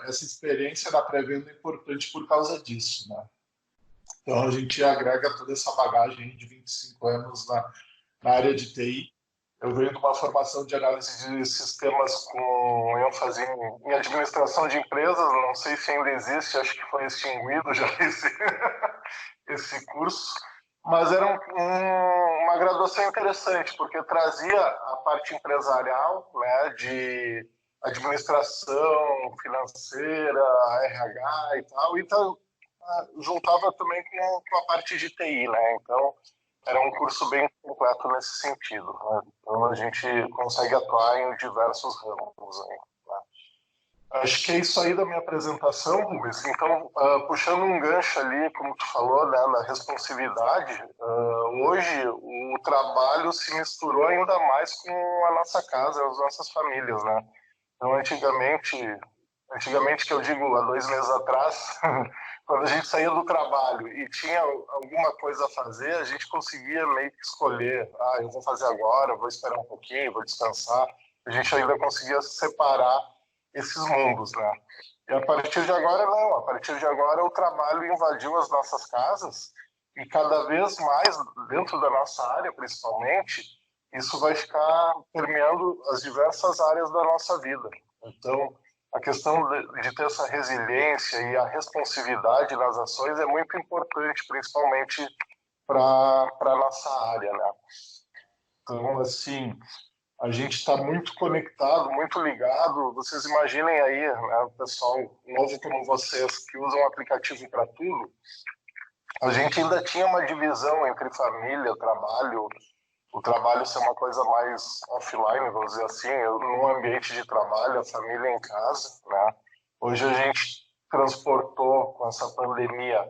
C: essa experiência da pré-venda é importante por causa disso, né? Então, a gente agrega toda essa bagagem de 25 anos na área de TI. Eu venho de uma formação de análise de sistemas com ênfase em administração de empresas. Não sei se ainda existe, acho que foi extinguido já esse curso. Mas era uma graduação interessante, porque trazia a parte empresarial, né, de administração financeira, RH e tal, então juntava também com a parte de TI, né? Então, era um curso bem completo nesse sentido, né? Então, a gente consegue atuar em diversos ramos aí, né? Acho que é isso aí da minha apresentação, Rubens. Então, puxando um gancho ali, como tu falou, né, na responsividade, hoje o trabalho se misturou ainda mais com a nossa casa, as nossas famílias, né? Então, antigamente que eu digo há 2 meses atrás, quando a gente saía do trabalho e tinha alguma coisa a fazer, a gente conseguia meio que escolher, eu vou fazer agora, vou esperar um pouquinho, vou descansar. A gente ainda conseguia separar esses mundos, né? E a partir de agora, não. A partir de agora, o trabalho invadiu as nossas casas e cada vez mais, dentro da nossa área, principalmente, isso vai ficar permeando as diversas áreas da nossa vida. Então, a questão de ter essa resiliência e a responsividade nas ações é muito importante, principalmente para a nossa área, né? Então, assim, a gente está muito conectado, muito ligado. Vocês imaginem aí, né, pessoal novo como vocês, que usam o aplicativo para tudo, a gente ainda tinha uma divisão entre família, trabalho, o trabalho ser uma coisa mais offline, vamos dizer assim, num ambiente de trabalho, a família em casa, né? Hoje a gente transportou com essa pandemia,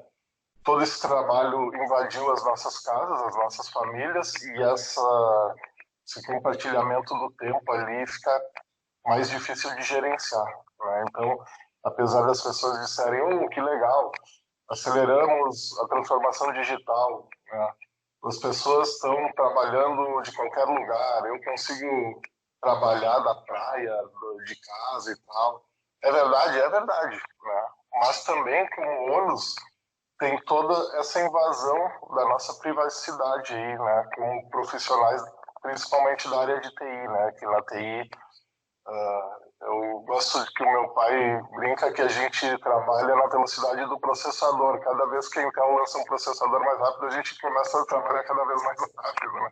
C: todo esse trabalho invadiu as nossas casas, as nossas famílias, e esse compartilhamento do tempo ali fica mais difícil de gerenciar, né? Então, apesar das pessoas disserem, que legal, aceleramos a transformação digital, né? As pessoas estão trabalhando de qualquer lugar, eu consigo trabalhar da praia, de casa e tal. É verdade, né? Mas também, como ônus, tem toda essa invasão da nossa privacidade aí, né? Como profissionais, principalmente da área de TI, né? Que na TI, eu gosto de que o meu pai brinca que a gente trabalha na velocidade do processador. Cada vez que a Intel lança um processador mais rápido, a gente começa a trabalhar cada vez mais rápido, né?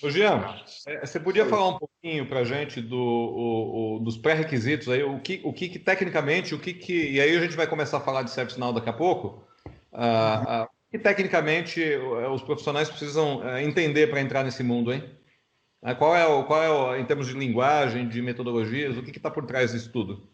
A: Ô, Jean, você podia falar um pouquinho para a gente dos pré-requisitos aí, o que tecnicamente, e aí a gente vai começar a falar de ServiceNow daqui a pouco, o que tecnicamente os profissionais precisam entender para entrar nesse mundo, hein? Qual é em termos de linguagem, de metodologias, o que está por trás disso tudo?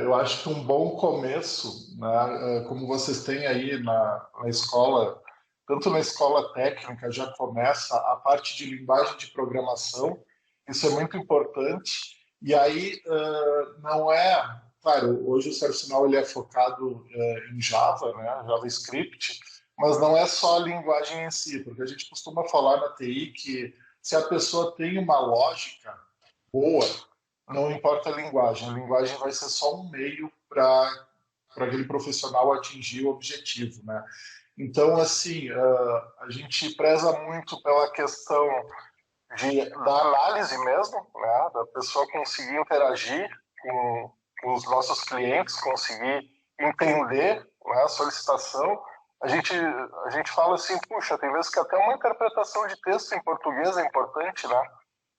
C: Eu acho que um bom começo, né, como vocês têm aí na escola, tanto na escola técnica já começa a parte de linguagem de programação, isso é muito importante, e aí não é, claro, hoje o ServiceNow ele é focado em Java, né, JavaScript, mas não é só a linguagem em si, porque a gente costuma falar na TI que se a pessoa tem uma lógica boa, não importa a linguagem vai ser só um meio para aquele profissional atingir o objetivo, né? Então, assim, a gente preza muito pela questão da análise mesmo, né? Da pessoa conseguir interagir os nossos clientes conseguir entender, né, a solicitação, a gente fala assim, puxa, tem vezes que até uma interpretação de texto em português é importante, né?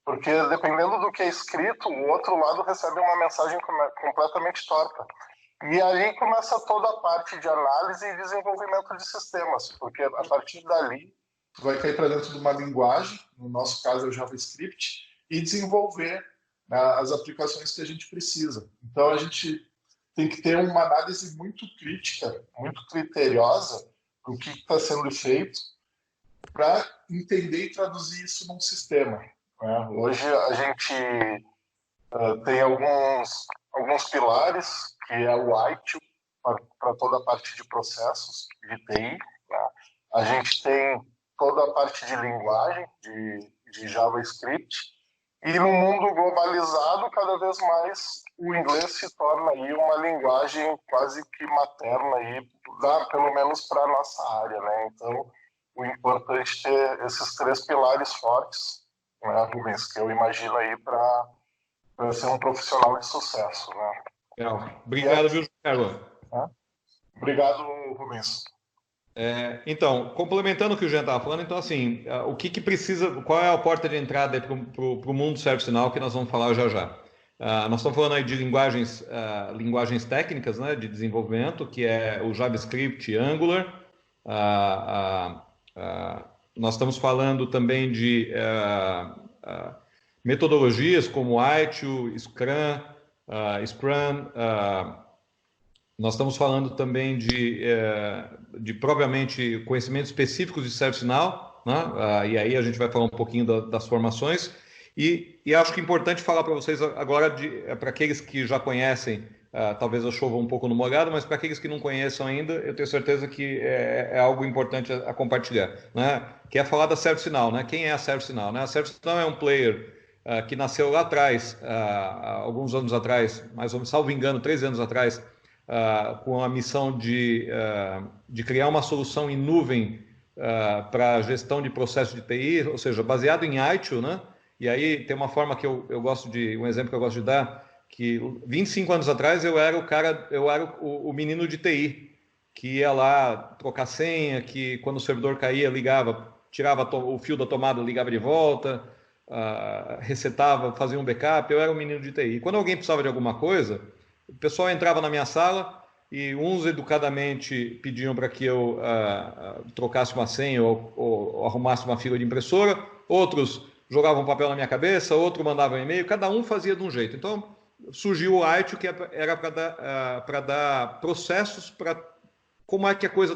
C: Porque dependendo do que é escrito, o outro lado recebe uma mensagem completamente torta. E aí começa toda a parte de análise e desenvolvimento de sistemas, porque a partir dali tu vai cair para dentro de uma linguagem, no nosso caso é o JavaScript, e desenvolver, né, as aplicações que a gente precisa. Então a gente tem que ter uma análise muito crítica, muito criteriosa do que está sendo feito para entender e traduzir isso num sistema, né? Hoje a gente tem alguns pilares, que é o ITIL, para toda a parte de processos de TI, né? A gente tem toda a parte de linguagem, de JavaScript, e no mundo globalizado, cada vez mais o inglês se torna aí uma linguagem quase que materna, aí, pelo menos para a nossa área, né? Então, o importante é ter esses 3 pilares fortes, né, Rubens, que eu imagino aí para ser um profissional de sucesso, né?
A: Legal. Obrigado, viu, Carlos?
C: Obrigado, Rubens.
A: Então, complementando o que o Jean estava falando, então assim, o que precisa, qual é a porta de entrada para o mundo do ServiceNow que nós vamos falar já já? Nós estamos falando aí de linguagens técnicas, né, de desenvolvimento, que é o JavaScript e Angular. Nós estamos falando também de metodologias como ITIL, Scrum, nós estamos falando também de propriamente conhecimentos específicos de ServiceNow, né? E aí a gente vai falar um pouquinho das formações. E acho que é importante falar para vocês agora, para aqueles que já conhecem, talvez eu chova um pouco no molhado, mas para aqueles que não conheçam ainda, eu tenho certeza que é algo importante a compartilhar, né? Que é falar da ServiceNow, né? Quem é a ServiceNow, né? A ServiceNow é um player que nasceu lá atrás, alguns anos atrás, mais ou menos, salvo engano, 3 anos atrás, com a missão de criar uma solução em nuvem para a gestão de processos de TI, ou seja, baseado em ITIL, né? E aí tem uma forma que eu gosto um exemplo que eu gosto de dar, que 25 anos atrás eu era o menino de TI, que ia lá trocar senha, que quando o servidor caía, ligava, tirava o fio da tomada, ligava de volta, resetava, fazia um backup, eu era o menino de TI. E quando alguém precisava de alguma coisa, o pessoal entrava na minha sala e uns educadamente pediam para que eu trocasse uma senha ou arrumasse uma fila de impressora, outros jogavam papel na minha cabeça, outro mandava um e-mail, cada um fazia de um jeito. Então surgiu o ITIL, que era para dar processos para como é que a coisa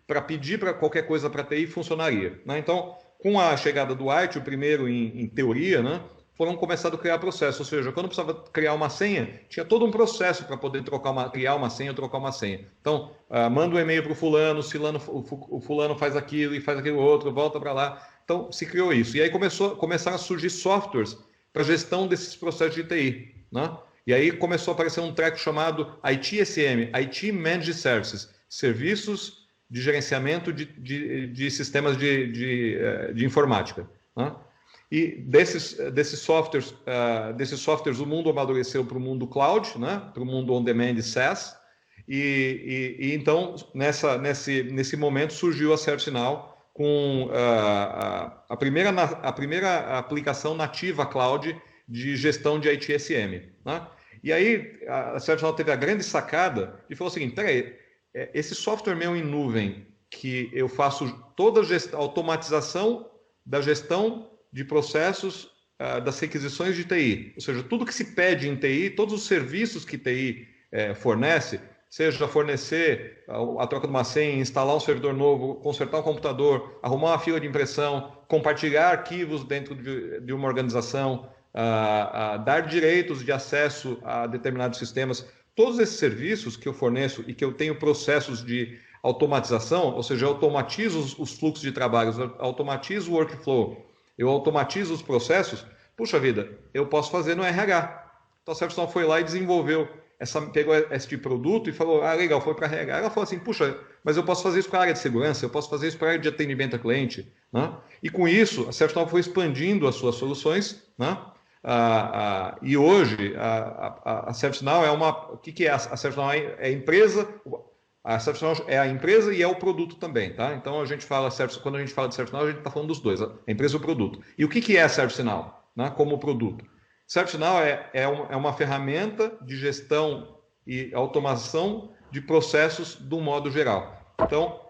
A: para pedir para qualquer coisa para TI funcionaria, né? Então, com a chegada do ITIL, primeiro em teoria, né, foram começados a criar processos, ou seja, quando precisava criar uma senha, tinha todo um processo para poder criar uma senha ou trocar uma senha. Então, manda um e-mail para o fulano, o fulano faz aquilo e faz aquilo outro, volta para lá. Então, se criou isso. E aí começaram a surgir softwares para gestão desses processos de TI, né? E aí começou a aparecer um treco chamado ITSM, IT Managed Services, serviços de gerenciamento de sistemas de informática, né? E desses softwares, o mundo amadureceu para o mundo cloud, né? Para o mundo on-demand SaaS. E então, nesse momento, surgiu a ServiceNow com a primeira aplicação nativa cloud de gestão de ITSM, né? E aí a ServiceNow teve a grande sacada e falou o seguinte: peraí, esse software meu em nuvem, que eu faço toda a automatização da gestão de processos das requisições de TI, ou seja, tudo que se pede em TI, todos os serviços que TI fornece, seja fornecer a troca de uma senha, instalar um servidor novo, consertar um computador, arrumar uma fila de impressão, compartilhar arquivos dentro de uma organização, dar direitos de acesso a determinados sistemas, todos esses serviços que eu forneço e que eu tenho processos de automatização, ou seja, eu automatizo os fluxos de trabalho, eu automatizo o workflow, eu automatizo os processos, puxa vida, eu posso fazer no RH. Então a ServiceNow foi lá e desenvolveu, pegou este produto e falou, legal, foi para RH. Ela falou assim, puxa, mas eu posso fazer isso para a área de segurança, eu posso fazer isso para a área de atendimento a cliente, né? E com isso, a ServiceNow foi expandindo as suas soluções, né? E hoje, a ServiceNow é o que é a ServiceNow? É a empresa, a ServiceNow é a empresa e é o produto também, tá? Então, quando a gente fala de ServiceNow, a gente está falando dos dois, a empresa e o produto. E o que é a ServiceNow, né, como produto? ServiceNow é uma ferramenta de gestão e automação de processos de um modo geral. Então,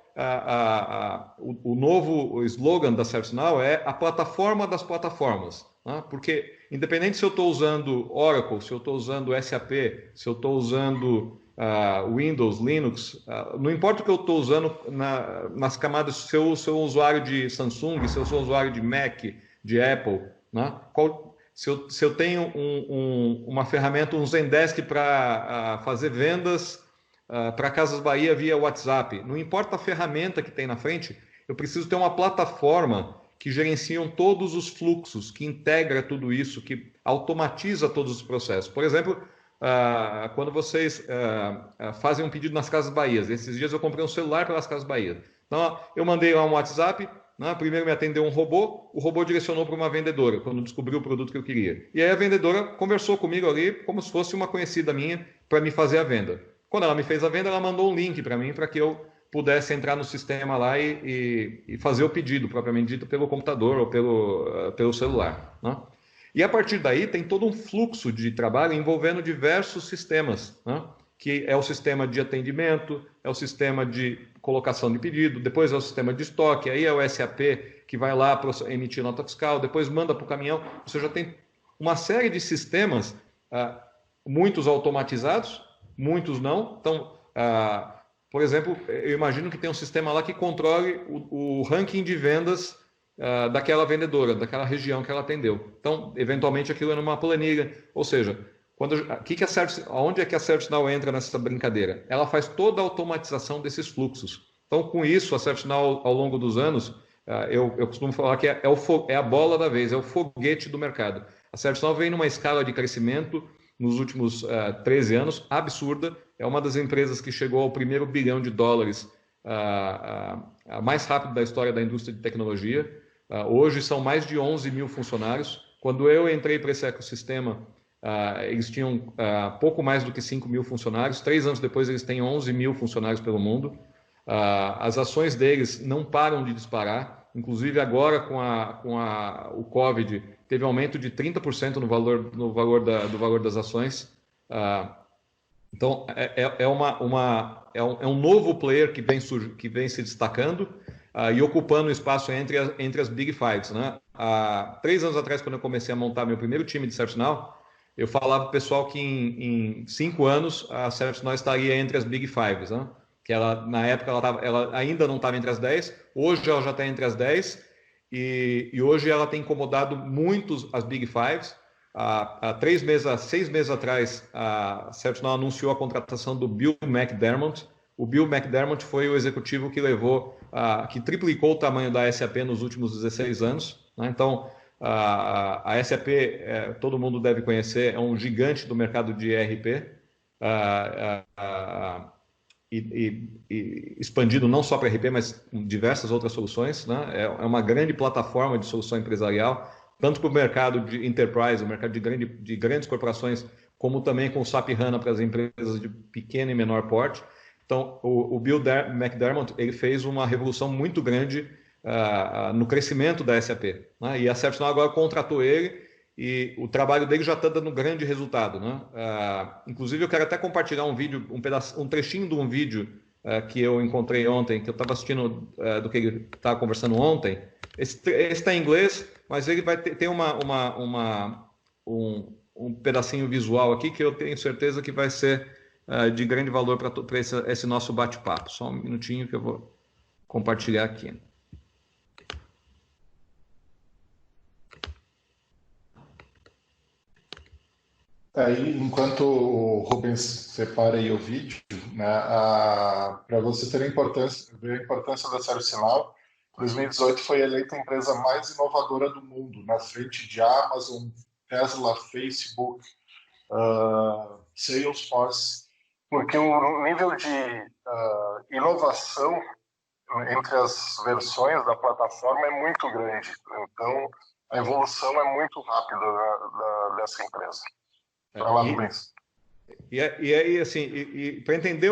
A: o novo slogan da ServiceNow é a plataforma das plataformas, né? Porque, independente se eu estou usando Oracle, se eu estou usando SAP, se eu estou usando Windows, Linux, não importa o que eu estou usando nas camadas, se eu sou usuário de Samsung, se eu sou usuário de Mac, de Apple, né? Se eu tenho uma ferramenta, um Zendesk para fazer vendas para Casas Bahia via WhatsApp, não importa a ferramenta que tem na frente, eu preciso ter uma plataforma que gerenciam todos os fluxos, que integra tudo isso, que automatiza todos os processos. Por exemplo, quando vocês fazem um pedido nas Casas Bahia, esses dias eu comprei um celular pelas Casas Bahia. Então, eu mandei lá um WhatsApp, né? Primeiro me atendeu um robô, o robô direcionou para uma vendedora, quando descobriu o produto que eu queria. E aí a vendedora conversou comigo ali, como se fosse uma conhecida minha, para me fazer a venda. Quando ela me fez a venda, ela mandou um link para mim, para que eu pudesse entrar no sistema lá e fazer o pedido, propriamente dito, pelo computador ou pelo celular, né? E a partir daí tem todo um fluxo de trabalho envolvendo diversos sistemas, né? Que é o sistema de atendimento, é o sistema de colocação de pedido, depois é o sistema de estoque, aí é o SAP que vai lá emitir nota fiscal, depois manda para o caminhão. Você já tem uma série de sistemas, muitos automatizados, muitos não. Então, por exemplo, eu imagino que tem um sistema lá que controle o ranking de vendas daquela vendedora, daquela região que ela atendeu. Então, eventualmente, aquilo é numa planilha. Ou seja, onde é que a ServiceNow entra nessa brincadeira? Ela faz toda a automatização desses fluxos. Então, com isso, a ServiceNow, ao longo dos anos, eu costumo falar que é a bola da vez, é o foguete do mercado. A ServiceNow vem numa escala de crescimento nos últimos 13 anos, absurda. É uma das empresas que chegou ao primeiro bilhão de dólares mais rápido da história da indústria de tecnologia. Hoje são mais de 11 mil funcionários. Quando eu entrei para esse ecossistema, eles tinham pouco mais do que 5 mil funcionários. 3 anos depois, eles têm 11 mil funcionários pelo mundo. As ações deles não param de disparar. Inclusive, agora, com o Covid, teve aumento de 30% no valor das ações. Então, é um novo player que vem se destacando e ocupando o espaço entre as Big Fives, né? 3 anos atrás, quando eu comecei a montar meu primeiro time de ServiceNow, eu falava para o pessoal que em 5 anos a ServiceNow estaria entre as Big Fives, né? Que na época ela ainda não estava entre as 10, hoje ela já está entre as 10 e hoje ela tem incomodado muito as Big Fives. Há 6 meses atrás, a ServiceNow anunciou a contratação do Bill McDermott. O Bill McDermott foi o executivo que triplicou o tamanho da SAP nos últimos 16 anos, né? Então, a SAP, todo mundo deve conhecer, é um gigante do mercado de ERP, e expandido não só para ERP, mas com diversas outras soluções, né? É uma grande plataforma de solução empresarial, tanto para o mercado de enterprise, o mercado de grandes corporações, como também com o SAP HANA para as empresas de pequeno e menor porte. Então, o Bill McDermott, ele fez uma revolução muito grande no crescimento da SAP, né? E a ServiceNow agora contratou ele e o trabalho dele já está dando grande resultado, né? Inclusive, eu quero até compartilhar um vídeo, um trechinho de um vídeo que eu encontrei ontem, que eu estava assistindo do que ele estava conversando ontem. Esse está em inglês, mas ele vai ter um pedacinho visual aqui que eu tenho certeza que vai ser de grande valor para esse nosso bate-papo. Só um minutinho que eu vou compartilhar aqui.
C: Aí, enquanto o Rubens separa aí o vídeo, né, para você ver a importância da ServiceNow, 2018 foi eleita a empresa mais inovadora do mundo, na frente de Amazon, Tesla, Facebook, Salesforce, porque o nível de inovação entre as versões da plataforma é muito grande. Então, a evolução é muito rápida dessa empresa. Vai lá, Rubens.
A: E aí, assim, para entender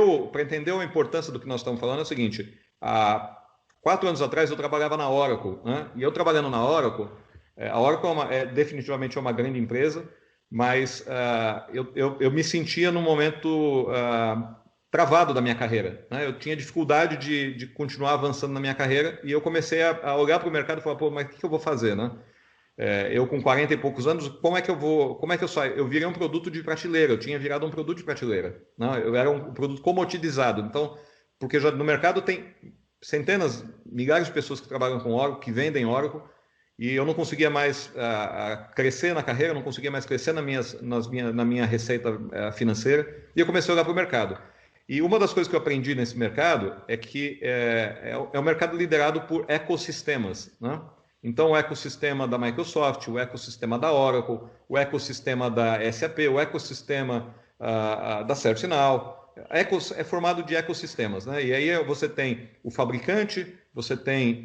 A: a importância do que nós estamos falando, é o seguinte: há 4 anos atrás eu trabalhava na Oracle, né? E eu trabalhando na Oracle, a Oracle definitivamente é uma grande empresa, mas eu me sentia num momento travado da minha carreira, né? Eu tinha dificuldade de continuar avançando na minha carreira e eu comecei a olhar para o mercado e falar, pô, mas o que eu vou fazer, né? Eu com 40 e poucos anos, como é que eu saio? Eu virei um produto de prateleira, eu tinha virado um produto de prateleira, né? Eu era um produto comoditizado, então, porque já no mercado tem centenas, milhares de pessoas que trabalham com Oracle, que vendem Oracle, e eu não conseguia mais crescer na carreira, não conseguia mais crescer na minha receita financeira, e eu comecei a olhar para o mercado. E uma das coisas que eu aprendi nesse mercado é que é um mercado liderado por ecossistemas, né? Então, o ecossistema da Microsoft, o ecossistema da Oracle, o ecossistema da SAP, o ecossistema da ServiceNow, é formado de ecossistemas, né? E aí você tem o fabricante, você tem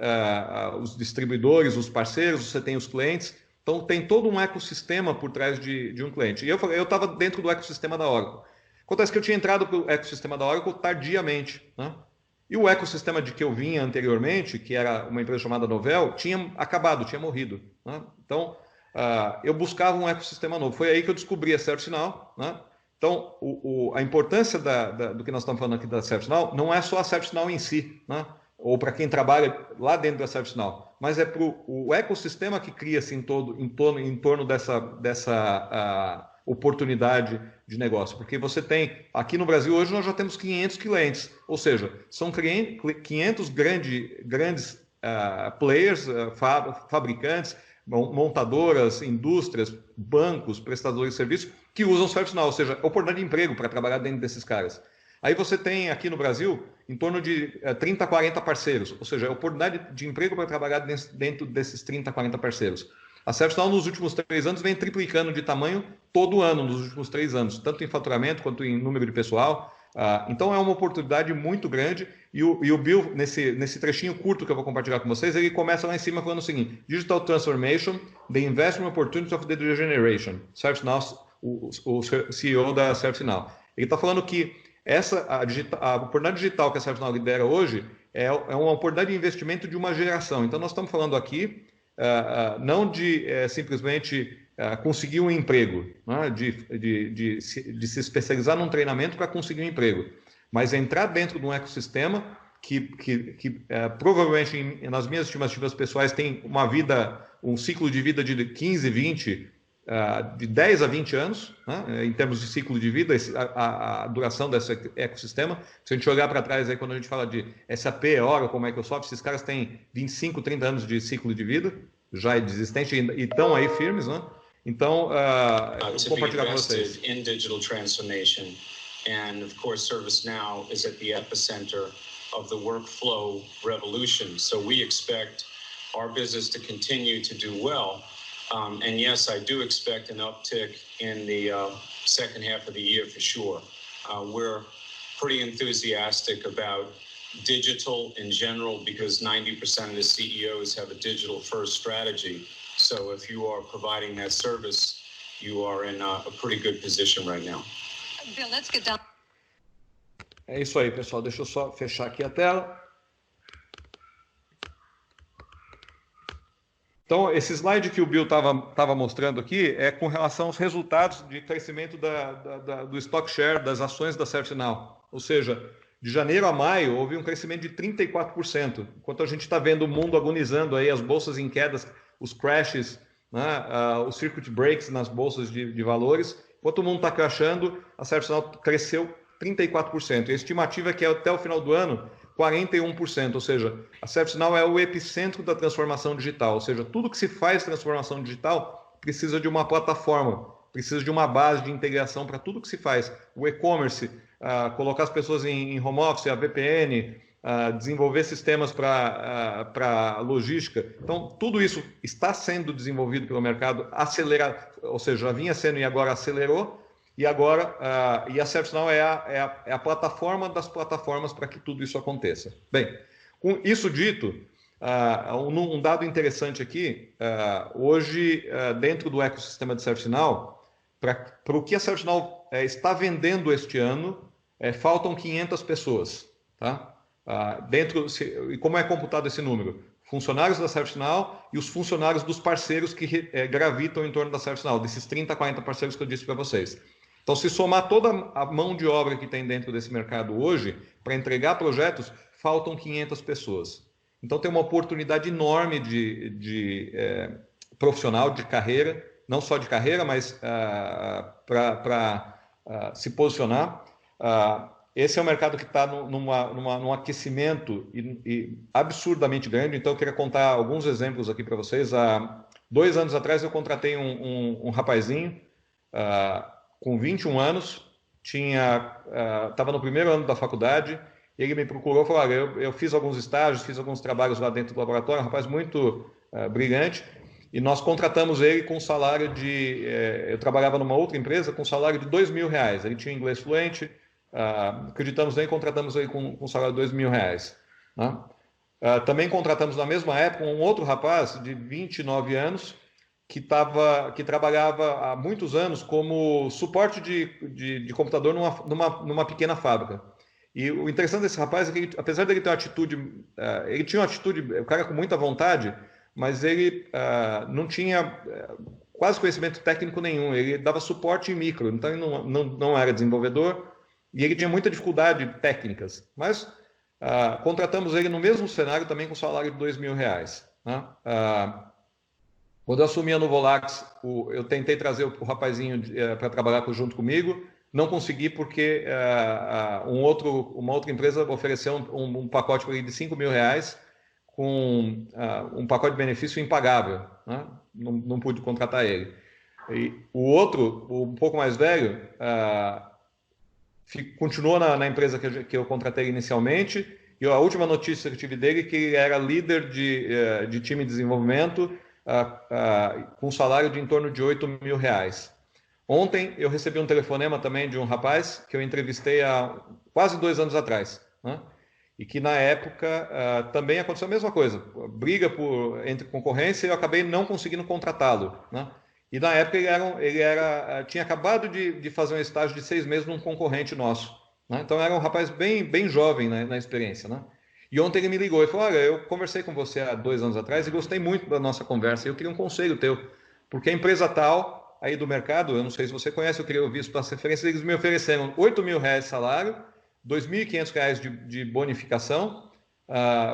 A: os distribuidores, os parceiros, você tem os clientes. Então, tem todo um ecossistema por trás de um cliente. E eu estava dentro do ecossistema da Oracle. Acontece que eu tinha entrado para o ecossistema da Oracle tardiamente, né? E o ecossistema de que eu vinha anteriormente, que era uma empresa chamada Novell, tinha acabado, tinha morrido, né? Então, eu buscava um ecossistema novo. Foi aí que eu descobri a ServiceNow, né? Então, a importância do que nós estamos falando aqui da ServiceNow não é só a ServiceNow em si, né? Ou para quem trabalha lá dentro da ServiceNow, mas é para o ecossistema que cria-se em torno dessa oportunidade de negócio. Porque você tem, aqui no Brasil hoje nós já temos 500 clientes, ou seja, são 500 grandes players, fabricantes, montadoras, indústrias, bancos, prestadores de serviços que usam ServiceNow, ou seja, oportunidade de emprego para trabalhar dentro desses caras. Aí você tem aqui no Brasil em torno de 30, 40 parceiros, ou seja, oportunidade de emprego para trabalhar dentro desses 30, 40 parceiros. A ServiceNow nos últimos 3 anos vem triplicando de tamanho todo ano, nos últimos 3 anos, tanto em faturamento quanto em número de pessoal. Então é uma oportunidade muito grande e o Bill, nesse trechinho curto que eu vou compartilhar com vocês, ele começa lá em cima falando o seguinte: Digital Transformation, the Investment Opportunities of the Generation. ServiceNow, o CEO da ServiceNow. Ele está falando que a oportunidade digital que a ServiceNow lidera hoje é uma oportunidade de investimento de uma geração. Então nós estamos falando aqui não de simplesmente conseguir um emprego, né? de se especializar num treinamento para conseguir um emprego, mas entrar dentro de um ecossistema que provavelmente, nas minhas estimativas pessoais, tem um ciclo de vida de 15, 20, de 10 a 20 anos, né? Em termos de ciclo de vida, a duração desse ecossistema. Se a gente olhar para trás, aí, quando a gente fala de SAP, Oracle, Microsoft, esses caras têm 25, 30 anos de ciclo de vida, já existente, e estão aí firmes, né? Então, eu vou compartilhar com vocês.
D: In digital transformation, and of course, ServiceNow is at the epicenter of the workflow revolution. So we expect our business to continue to do well. And yes, I do expect an uptick in the second half of the year for sure. We're pretty enthusiastic about digital in general because 90% of the CEOs have a digital first strategy. So if you are providing that service, you are in a pretty good position right now.
E: Bill, let's get down.
A: É isso aí, pessoal. Deixa eu só fechar aqui a tela. Então, esse slide que o Bill estava mostrando aqui é com relação aos resultados de crescimento do stock share das ações da ServiceNow. Ou seja, de janeiro a maio houve um crescimento de 34%. Enquanto a gente está vendo o mundo agonizando aí, as bolsas em quedas, os crashes, né, os circuit breaks nas bolsas de valores, enquanto o mundo está crashando, a ServiceNow cresceu 34%. E a estimativa é que até o final do ano, 41%, ou seja, a ServiceNow é o epicentro da transformação digital, ou seja, tudo que se faz transformação digital precisa de uma plataforma, precisa de uma base de integração para tudo que se faz. O e-commerce, colocar as pessoas em home office, a VPN, desenvolver sistemas para logística. Então, tudo isso está sendo desenvolvido pelo mercado, ou seja, já vinha sendo e agora acelerou. E agora, a ServiceNow é a plataforma das plataformas para que tudo isso aconteça. Bem, com isso dito, Um dado interessante aqui, hoje, dentro do ecossistema de ServiceNow, para o que a ServiceNow está vendendo este ano, faltam 500 pessoas. Tá? E como é computado esse número? Funcionários da ServiceNow e os funcionários dos parceiros que gravitam em torno da ServiceNow, desses 30, 40 parceiros que eu disse para vocês. Então, se somar toda a mão de obra que tem dentro desse mercado hoje, para entregar projetos, faltam 500 pessoas. Então, tem uma oportunidade enorme de profissional, de carreira, não só de carreira, mas para se posicionar. Esse é um mercado que está num aquecimento absurdamente grande. Então, eu queria contar alguns exemplos aqui para vocês. Há 2 anos atrás, eu contratei um rapazinho com 21 anos, estava no primeiro ano da faculdade. Ele me procurou e falou: olha, eu fiz alguns estágios, fiz alguns trabalhos lá dentro do laboratório, um rapaz muito brilhante, e nós contratamos ele com salário eu trabalhava numa outra empresa com salário de R$2.000. Ele tinha inglês fluente, acreditamos nele e contratamos ele com salário de R$2.000. Né? Também contratamos na mesma época um outro rapaz de 29 anos, que trabalhava há muitos anos como suporte de computador numa pequena fábrica. E o interessante desse rapaz é que, apesar dele ter uma atitude, o cara com muita vontade, mas ele não tinha quase conhecimento técnico nenhum. Ele dava suporte em micro, então ele não era desenvolvedor e ele tinha muita dificuldade técnicas. Mas contratamos ele no mesmo cenário também com salário de R$2.000. Né? Quando eu assumi a Nuvolax, eu tentei trazer o rapazinho para trabalhar junto comigo. Não consegui porque uma outra empresa ofereceu um pacote para ele de R$5.000 com um pacote de benefício impagável. Né? Não pude contratar ele. E o outro, um pouco mais velho, continuou na empresa que eu contratei inicialmente, e a última notícia que eu tive dele é que ele era líder de time de desenvolvimento com salário de em torno de R$8.000. Ontem eu recebi um telefonema também de um rapaz que eu entrevistei há quase 2 anos atrás, né? E que na época também aconteceu a mesma coisa, briga entre concorrência, e eu acabei não conseguindo contratá-lo, né? E na época ele tinha acabado de fazer um estágio de 6 meses num concorrente nosso, né? Então era um rapaz bem jovem, né, na experiência, né? E ontem ele me ligou e falou: olha, eu conversei com você há 2 anos atrás e gostei muito da nossa conversa, e eu queria um conselho teu, porque a empresa tal aí do mercado, eu não sei se você conhece, eu queria ouvir isso para as referências, eles me ofereceram R$8.000 de salário, R$2.500 de bonificação,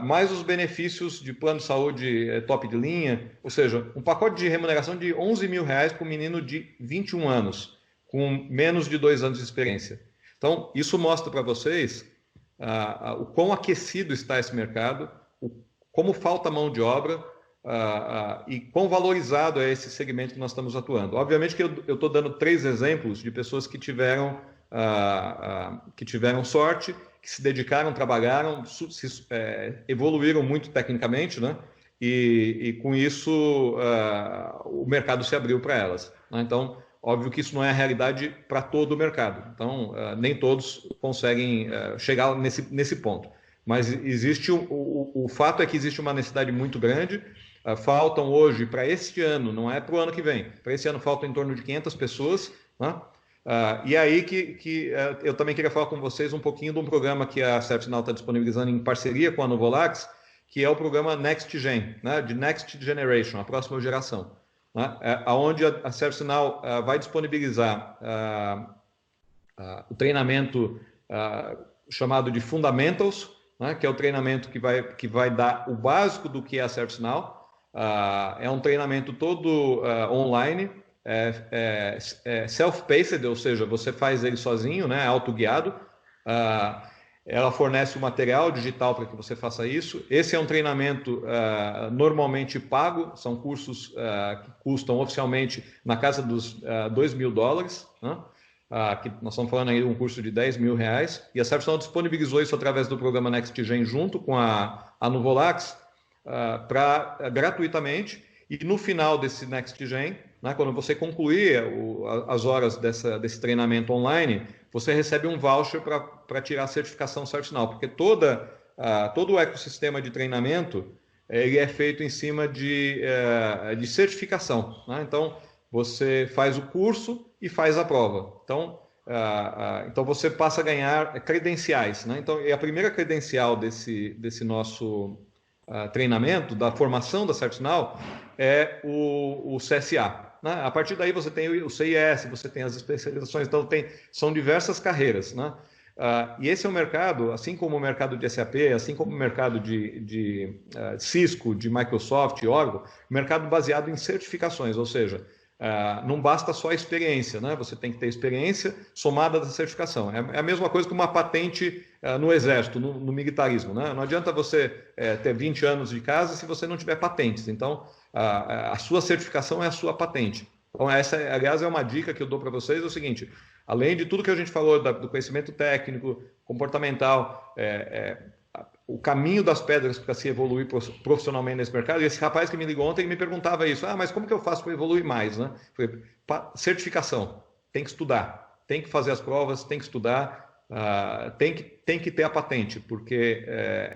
A: mais os benefícios de plano de saúde top de linha, ou seja, um pacote de remuneração de R$11.000 para um menino de 21 anos, com menos de 2 anos de experiência. Então, isso mostra para vocês o quão aquecido está esse mercado, como falta mão de obra, e quão valorizado é esse segmento que nós estamos atuando. Obviamente que eu estou dando 3 exemplos de pessoas que tiveram sorte, que se dedicaram, trabalharam, evoluíram muito tecnicamente, né? E com isso o mercado se abriu para elas, né? Então, óbvio que isso não é a realidade para todo o mercado. Então, nem todos conseguem chegar nesse ponto. Mas existe o fato é que existe uma necessidade muito grande. Faltam hoje, para este ano, não é para o ano que vem, para esse ano faltam em torno de 500 pessoas, né? E aí que eu também queria falar com vocês um pouquinho de um programa que a ServiceNow está disponibilizando em parceria com a Nuvolax, que é o programa Next Gen, né? De Next Generation, a próxima geração, né? Onde a ServiceNow vai disponibilizar o treinamento chamado de Fundamentals, né? Que é o treinamento que vai dar o básico do que é a ServiceNow. É um treinamento todo online, self-paced, ou seja, você faz ele sozinho, né, autoguiado. Ela fornece o material digital para que você faça isso. Esse é um treinamento normalmente pago, são cursos que custam oficialmente na casa dos $2.000, né? Que nós estamos falando aí de um curso de R$10.000, e a ServiceNow disponibilizou isso através do programa Next Gen junto com a Nuvolax, gratuitamente, e no final desse Next Gen, né, quando você concluir as horas desse treinamento online, você recebe um voucher para tirar a certificação ServiceNow, porque todo o ecossistema de treinamento ele é feito em cima de certificação, né? Então, você faz o curso e faz a prova. Então você passa a ganhar credenciais, né? Então, a primeira credencial desse nosso treinamento, da formação da ServiceNow, é o CSA. Né? A partir daí você tem o CIS, você tem as especializações, então são diversas carreiras, né? E esse é um mercado, assim como o mercado de SAP, assim como o mercado de Cisco, de Microsoft, Oracle, mercado baseado em certificações, ou seja, não basta só a experiência, né? Você tem que ter experiência somada da certificação. É a mesma coisa que uma patente no exército, no militarismo, né? Não adianta você ter 20 anos de casa se você não tiver patentes. Então, a sua certificação é a sua patente. Então, essa, aliás, é uma dica que eu dou para vocês, é o seguinte: além de tudo que a gente falou do conhecimento técnico, comportamental, o caminho das pedras para se evoluir profissionalmente nesse mercado. E esse rapaz que me ligou ontem, ele me perguntava isso: mas como que eu faço para evoluir mais, né? Falei, certificação, tem que estudar, tem que fazer as provas, tem que estudar, tem que ter a patente, porque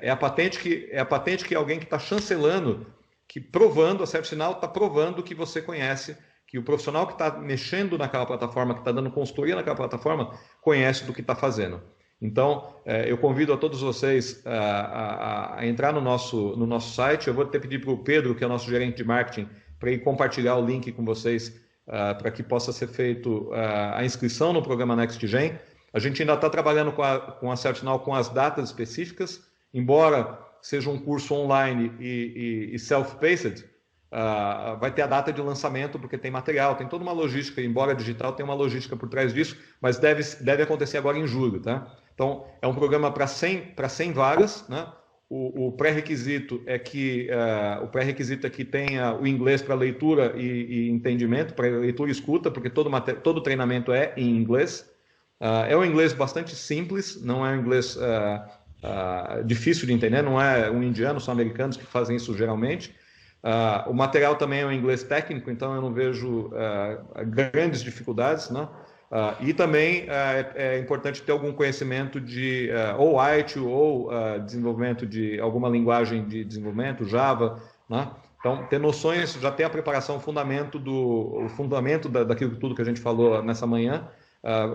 A: é a patente que alguém que está chancelando, que provando, a ServiceNow está provando que você conhece, que o profissional que está mexendo naquela plataforma, que está dando consultoria naquela plataforma, conhece do que está fazendo. Então, eu convido a todos vocês a entrar no nosso site. Eu vou até pedir para o Pedro, que é o nosso gerente de marketing, para ele compartilhar o link com vocês, para que possa ser feito a inscrição no programa NextGen. A gente ainda está trabalhando com a ServiceNow com as datas específicas, embora seja um curso online e self-paced, vai ter a data de lançamento, porque tem material, tem toda uma logística, embora digital, tem uma logística por trás disso, mas deve acontecer agora em julho, tá? Então, é um programa para 100 vagas, né? O pré-requisito é que tenha o inglês para leitura e entendimento, para leitura e escuta, porque todo treinamento é em inglês. É um inglês bastante simples, não é um inglês difícil de entender, não é um indiano, são americanos que fazem isso geralmente. O material também é um inglês técnico, então eu não vejo grandes dificuldades, né? E também é importante ter algum conhecimento de ou ITIL ou desenvolvimento de alguma linguagem de desenvolvimento, Java, né? Então, ter noções, já ter a preparação, o fundamento daquilo tudo que a gente falou nessa manhã,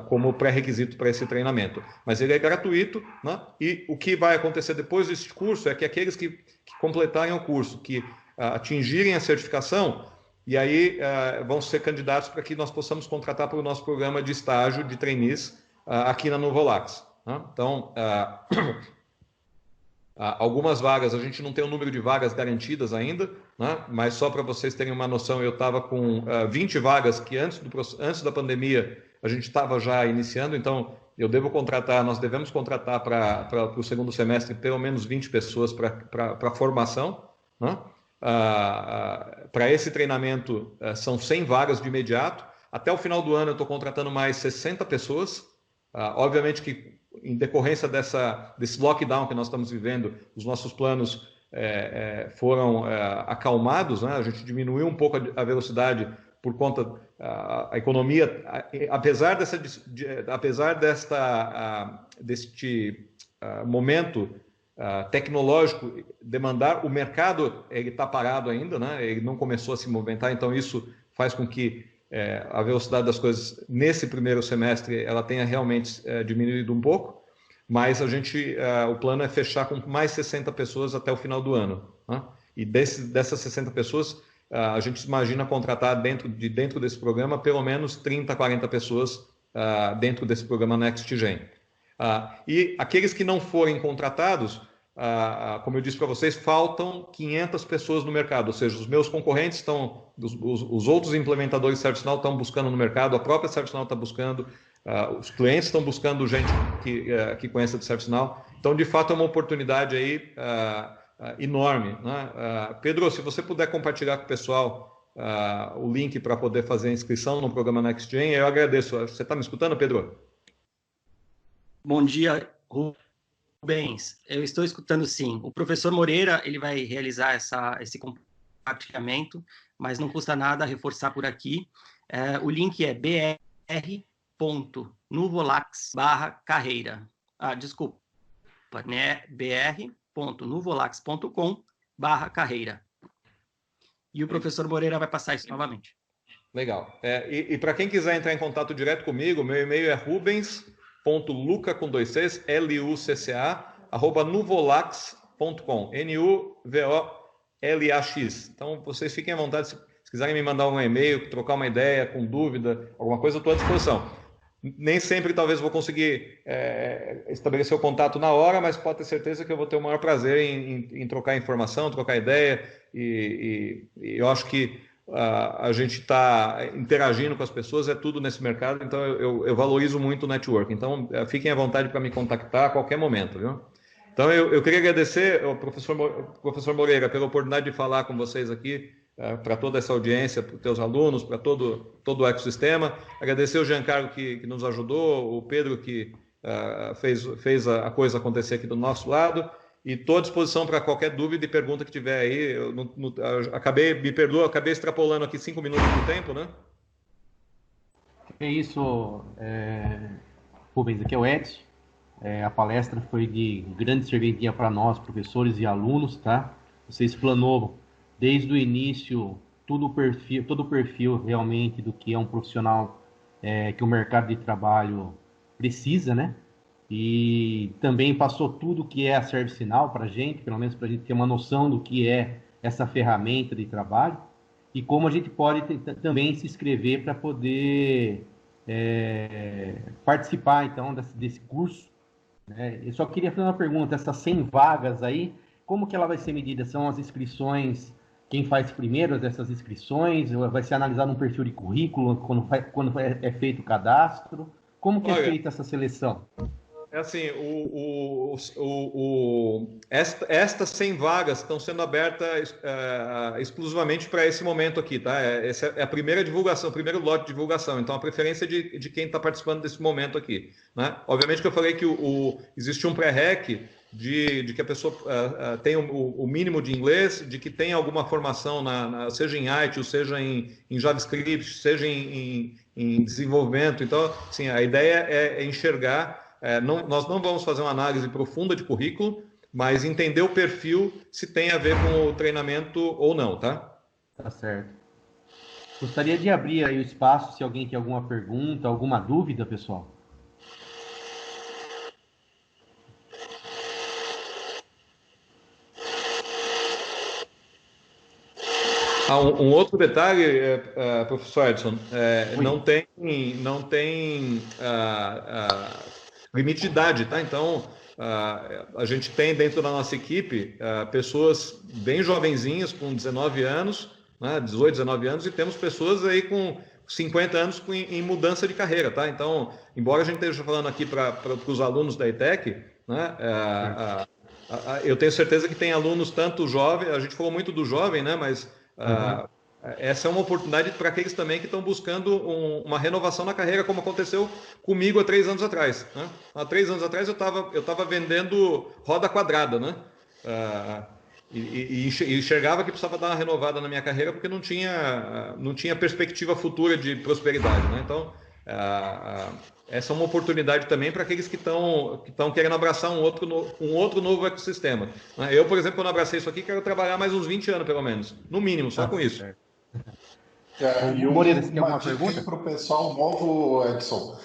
A: como pré-requisito para esse treinamento. Mas ele é gratuito, né? E o que vai acontecer depois desse curso é que aqueles que completarem o curso, que atingirem a certificação, e aí vão ser candidatos para que nós possamos contratar para o nosso programa de estágio de trainees aqui na Novolax, né? Então, algumas vagas, a gente não tem o número de vagas garantidas ainda, né? Mas só para vocês terem uma noção, eu estava com 20 vagas que antes da pandemia a gente estava já iniciando, então nós devemos contratar para o segundo semestre pelo menos 20 pessoas para formação, né? Para esse treinamento são 100 vagas de imediato. Até o final do ano eu estou contratando mais 60 pessoas. Obviamente que em decorrência desse lockdown que nós estamos vivendo, os nossos planos foram acalmados, né? A gente diminuiu um pouco a velocidade por conta a economia, apesar deste momento tecnológico demandar, o mercado ele está parado ainda, né? Ele não começou a se movimentar, então isso faz com que a velocidade das coisas nesse primeiro semestre ela tenha realmente diminuído um pouco, mas o plano é fechar com mais 60 pessoas até o final do ano, né? E dessas 60 pessoas, a gente imagina contratar dentro desse programa pelo menos 30, 40 pessoas dentro desse programa NextGen. E aqueles que não forem contratados, como eu disse para vocês, faltam 500 pessoas no mercado, ou seja, os meus concorrentes os outros implementadores de ServiceNow estão buscando no mercado, a própria ServiceNow está buscando, os clientes estão buscando gente que conheça de ServiceNow. Então, de fato, é uma oportunidade aí enorme, né? Pedro, se você puder compartilhar com o pessoal o link para poder fazer a inscrição no programa NextGen, eu agradeço. Você está me escutando, Pedro?
E: Bom dia, Rubens. Eu estou escutando, sim. O professor Moreira ele vai realizar esse compartilhamento, mas não custa nada reforçar por aqui. O link é br.nuvolax/carreira. Desculpa, né? br.nuvolax.com/carreira. www.network.com/carreira. E o professor Moreira vai passar isso novamente.
A: Legal. E para quem quiser entrar em contato direto comigo, meu e-mail é rubens.luca com 2 Cs, LUCCA, @nuvolax.com, NUVOLAX. Então, vocês fiquem à vontade, se quiserem me mandar um e-mail, trocar uma ideia, com dúvida, alguma coisa, eu estou à disposição. Nem sempre, talvez, vou conseguir estabelecer o contato na hora, mas pode ter certeza que eu vou ter o maior prazer em trocar informação, trocar ideia, e eu acho que a gente está interagindo com as pessoas, é tudo nesse mercado, então eu valorizo muito o network. Então, fiquem à vontade para me contactar a qualquer momento, viu? Então, eu queria agradecer ao professor Moreira pela oportunidade de falar com vocês aqui, para toda essa audiência, para os teus alunos, para todo o ecossistema. Agradecer o Giancarlo que nos ajudou, o Pedro que fez a coisa acontecer aqui do nosso lado, e estou à disposição para qualquer dúvida e pergunta que tiver aí. Me perdoa, acabei extrapolando aqui 5 minutos do tempo, né?
B: É isso, Rubens, aqui é o Edson. A palestra foi de grande serventia para nós, professores e alunos, tá? Você explanou desde o início todo o perfil realmente do que é um profissional que o mercado de trabalho precisa, né? E também passou tudo que é a ServiceNow para a gente, pelo menos para a gente ter uma noção do que é essa ferramenta de trabalho e como a gente pode também se inscrever para poder participar, então, desse curso. Eu só queria fazer uma pergunta, essas 100 vagas aí, como que ela vai ser medida? São as inscrições, quem faz primeiro dessas inscrições? Vai ser analisado um perfil de currículo quando é feito o cadastro? Como que é feita essa seleção?
A: É assim, estas 100 vagas estão sendo abertas exclusivamente para esse momento aqui, tá? Essa é a primeira divulgação, o primeiro lote de divulgação. Então, a preferência de quem está participando desse momento aqui, né? Obviamente que eu falei que existe um pré-req de que a pessoa tenha o mínimo de inglês, de que tenha alguma formação, seja em IT, seja em JavaScript, seja em desenvolvimento. Então, assim, a ideia é enxergar. Nós não vamos fazer uma análise profunda de currículo, mas entender o perfil se tem a ver com o treinamento ou não, tá?
B: Tá certo. Gostaria de abrir aí o espaço, se alguém tem alguma pergunta, alguma dúvida, pessoal.
A: Um outro detalhe, professor Edson, não tem limite de idade, tá? Então, a gente tem dentro da nossa equipe pessoas bem jovenzinhas, com 19 anos, né, 18, 19 anos, e temos pessoas aí com 50 anos em mudança de carreira, tá? Então, embora a gente esteja falando aqui para os alunos da ETEC, né, eu tenho certeza que tem alunos tanto jovens, a gente falou muito do jovem, né, mas essa é uma oportunidade para aqueles também que estão buscando uma renovação na carreira, como aconteceu comigo há 3 anos atrás, né? Há 3 anos atrás eu estava vendendo roda quadrada, né? E enxergava que precisava dar uma renovada na minha carreira porque não tinha perspectiva futura de prosperidade, né? Então, essa é uma oportunidade também para aqueles que estão querendo abraçar um outro novo ecossistema. Eu, por exemplo, quando abracei isso aqui, quero trabalhar mais uns 20 anos, pelo menos. No mínimo, só com isso.
C: E
B: Moreira, você tem alguma
C: dica
B: pergunta?
C: para o pessoal novo, Edson.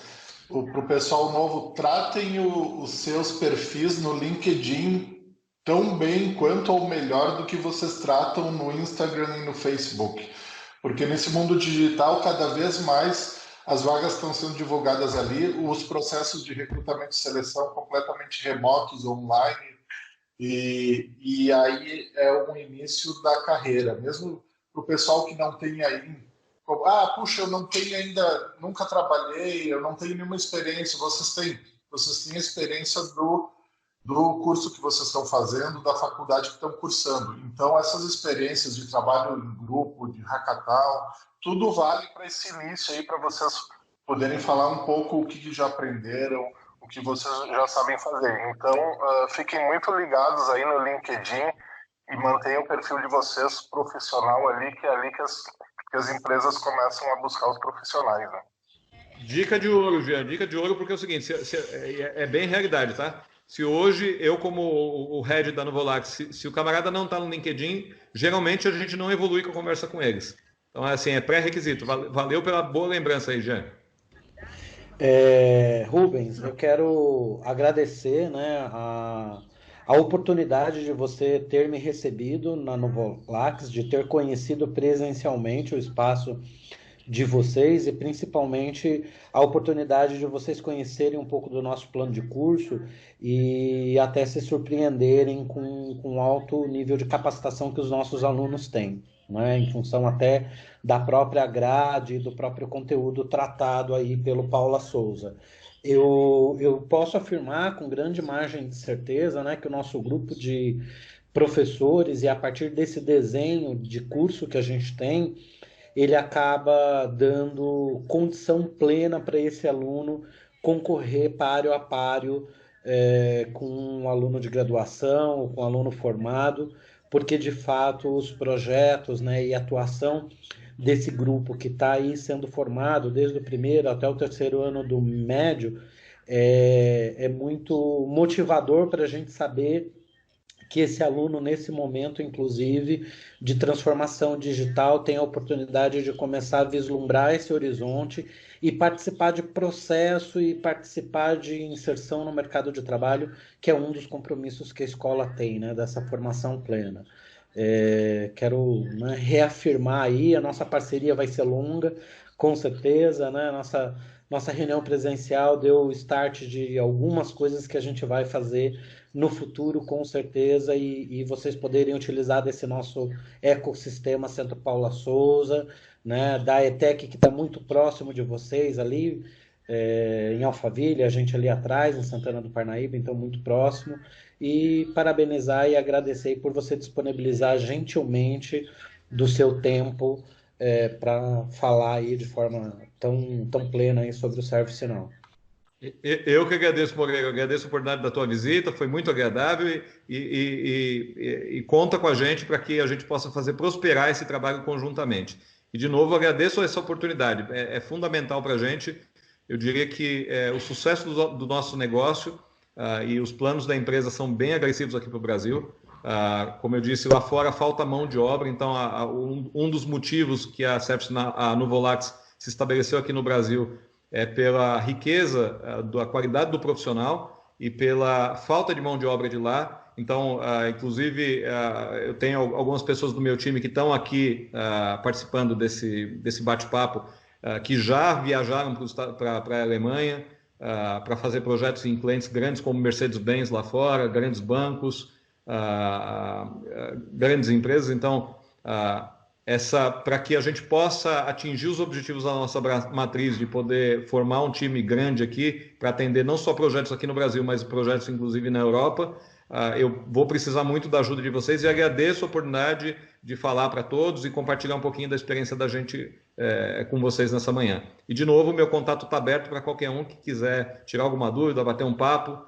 C: Para o pessoal novo, tratem os seus perfis no LinkedIn tão bem quanto ou melhor do que vocês tratam no Instagram e no Facebook. Porque nesse mundo digital, cada vez mais as vagas estão sendo divulgadas ali, os processos de recrutamento e seleção completamente remotos, online, e aí é o início da carreira. Mesmo para o pessoal que não tem aí, puxa, eu não tenho ainda, nunca trabalhei, eu não tenho nenhuma experiência. Vocês têm a experiência do curso que vocês estão fazendo, da faculdade que estão cursando. Então, essas experiências de trabalho em grupo, de hackathon, tudo vale para esse início aí, para vocês poderem falar um pouco o que já aprenderam, o que vocês já sabem fazer. Então, fiquem muito ligados aí no LinkedIn e mantenham o perfil de vocês profissional ali, que é ali que as empresas começam a buscar os profissionais, né?
A: Dica de ouro, Jean, dica de ouro, porque é o seguinte, é bem realidade, tá? se hoje, eu como o head da Nuvolax, se o camarada não está no LinkedIn, geralmente a gente não evolui com a conversa com eles. Então, assim, é pré-requisito. Valeu pela boa lembrança aí, Jean.
F: Rubens, eu quero agradecer, né, a oportunidade de você ter me recebido na Nuvolax, de ter conhecido presencialmente o espaço de vocês e principalmente a oportunidade de vocês conhecerem um pouco do nosso plano de curso e até se surpreenderem com o alto nível de capacitação que os nossos alunos têm, né, em função até da própria grade e do próprio conteúdo tratado aí pelo Paula Souza. Eu posso afirmar com grande margem de certeza, né, que o nosso grupo de professores, e a partir desse desenho de curso que a gente tem, ele acaba dando condição plena para esse aluno concorrer páreo a páreo com um aluno de graduação ou com um aluno formado, porque de fato os projetos, né, e a atuação desse grupo que está aí sendo formado desde o primeiro até o terceiro ano do médio é muito motivador para a gente saber que esse aluno, nesse momento, inclusive, de transformação digital, tem a oportunidade de começar a vislumbrar esse horizonte e participar de processo e participar de inserção no mercado de trabalho, que é um dos compromissos que a escola tem, né, dessa formação plena. Quero, né, reafirmar aí, a nossa parceria vai ser longa, com certeza, né, nossa reunião presencial deu o start de algumas coisas que a gente vai fazer no futuro, com certeza, e vocês poderem utilizar desse nosso ecossistema Centro Paula Souza, né, da ETEC, que está muito próximo de vocês ali, em Alphaville, a gente ali atrás, em Santana do Parnaíba, então muito próximo, e parabenizar e agradecer por você disponibilizar gentilmente do seu tempo para falar aí de forma tão plena aí sobre o Service Now.
A: Eu que agradeço, Moreira, eu agradeço a oportunidade da tua visita, foi muito agradável e conta com a gente para que a gente possa fazer prosperar esse trabalho conjuntamente. E, de novo, agradeço essa oportunidade, é fundamental para a gente. Eu diria que o sucesso do nosso negócio e os planos da empresa são bem agressivos aqui para o Brasil. Como eu disse, lá fora falta mão de obra, então um dos motivos que a Nuvolax se estabeleceu aqui no Brasil é pela riqueza da qualidade do profissional e pela falta de mão de obra de lá. Então, inclusive, eu tenho algumas pessoas do meu time que estão aqui participando desse bate-papo, que já viajaram para a Alemanha para fazer projetos em clientes grandes como Mercedes-Benz lá fora, grandes bancos, grandes empresas. Então, para que a gente possa atingir os objetivos da nossa matriz de poder formar um time grande aqui para atender não só projetos aqui no Brasil, mas projetos inclusive na Europa, eu vou precisar muito da ajuda de vocês e agradeço a oportunidade de falar para todos e compartilhar um pouquinho da experiência da gente com vocês nessa manhã. E, de novo, meu contato está aberto para qualquer um que quiser tirar alguma dúvida, bater um papo.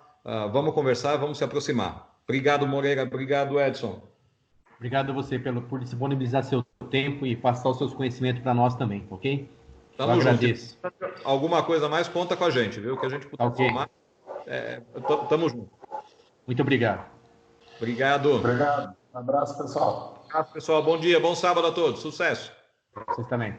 A: Vamos conversar, vamos se aproximar. Obrigado, Moreira. Obrigado, Edson.
B: Obrigado a você por disponibilizar seu tempo e passar os seus conhecimentos para nós também, ok?
A: Tamo junto. Alguma coisa mais, conta com a gente, viu? Que a gente puder formar. Tamo junto.
B: Muito obrigado.
A: Obrigado.
C: Obrigado. Um abraço, pessoal.
A: Um abraço, pessoal. Bom dia, bom sábado a todos. Sucesso.
B: Vocês também.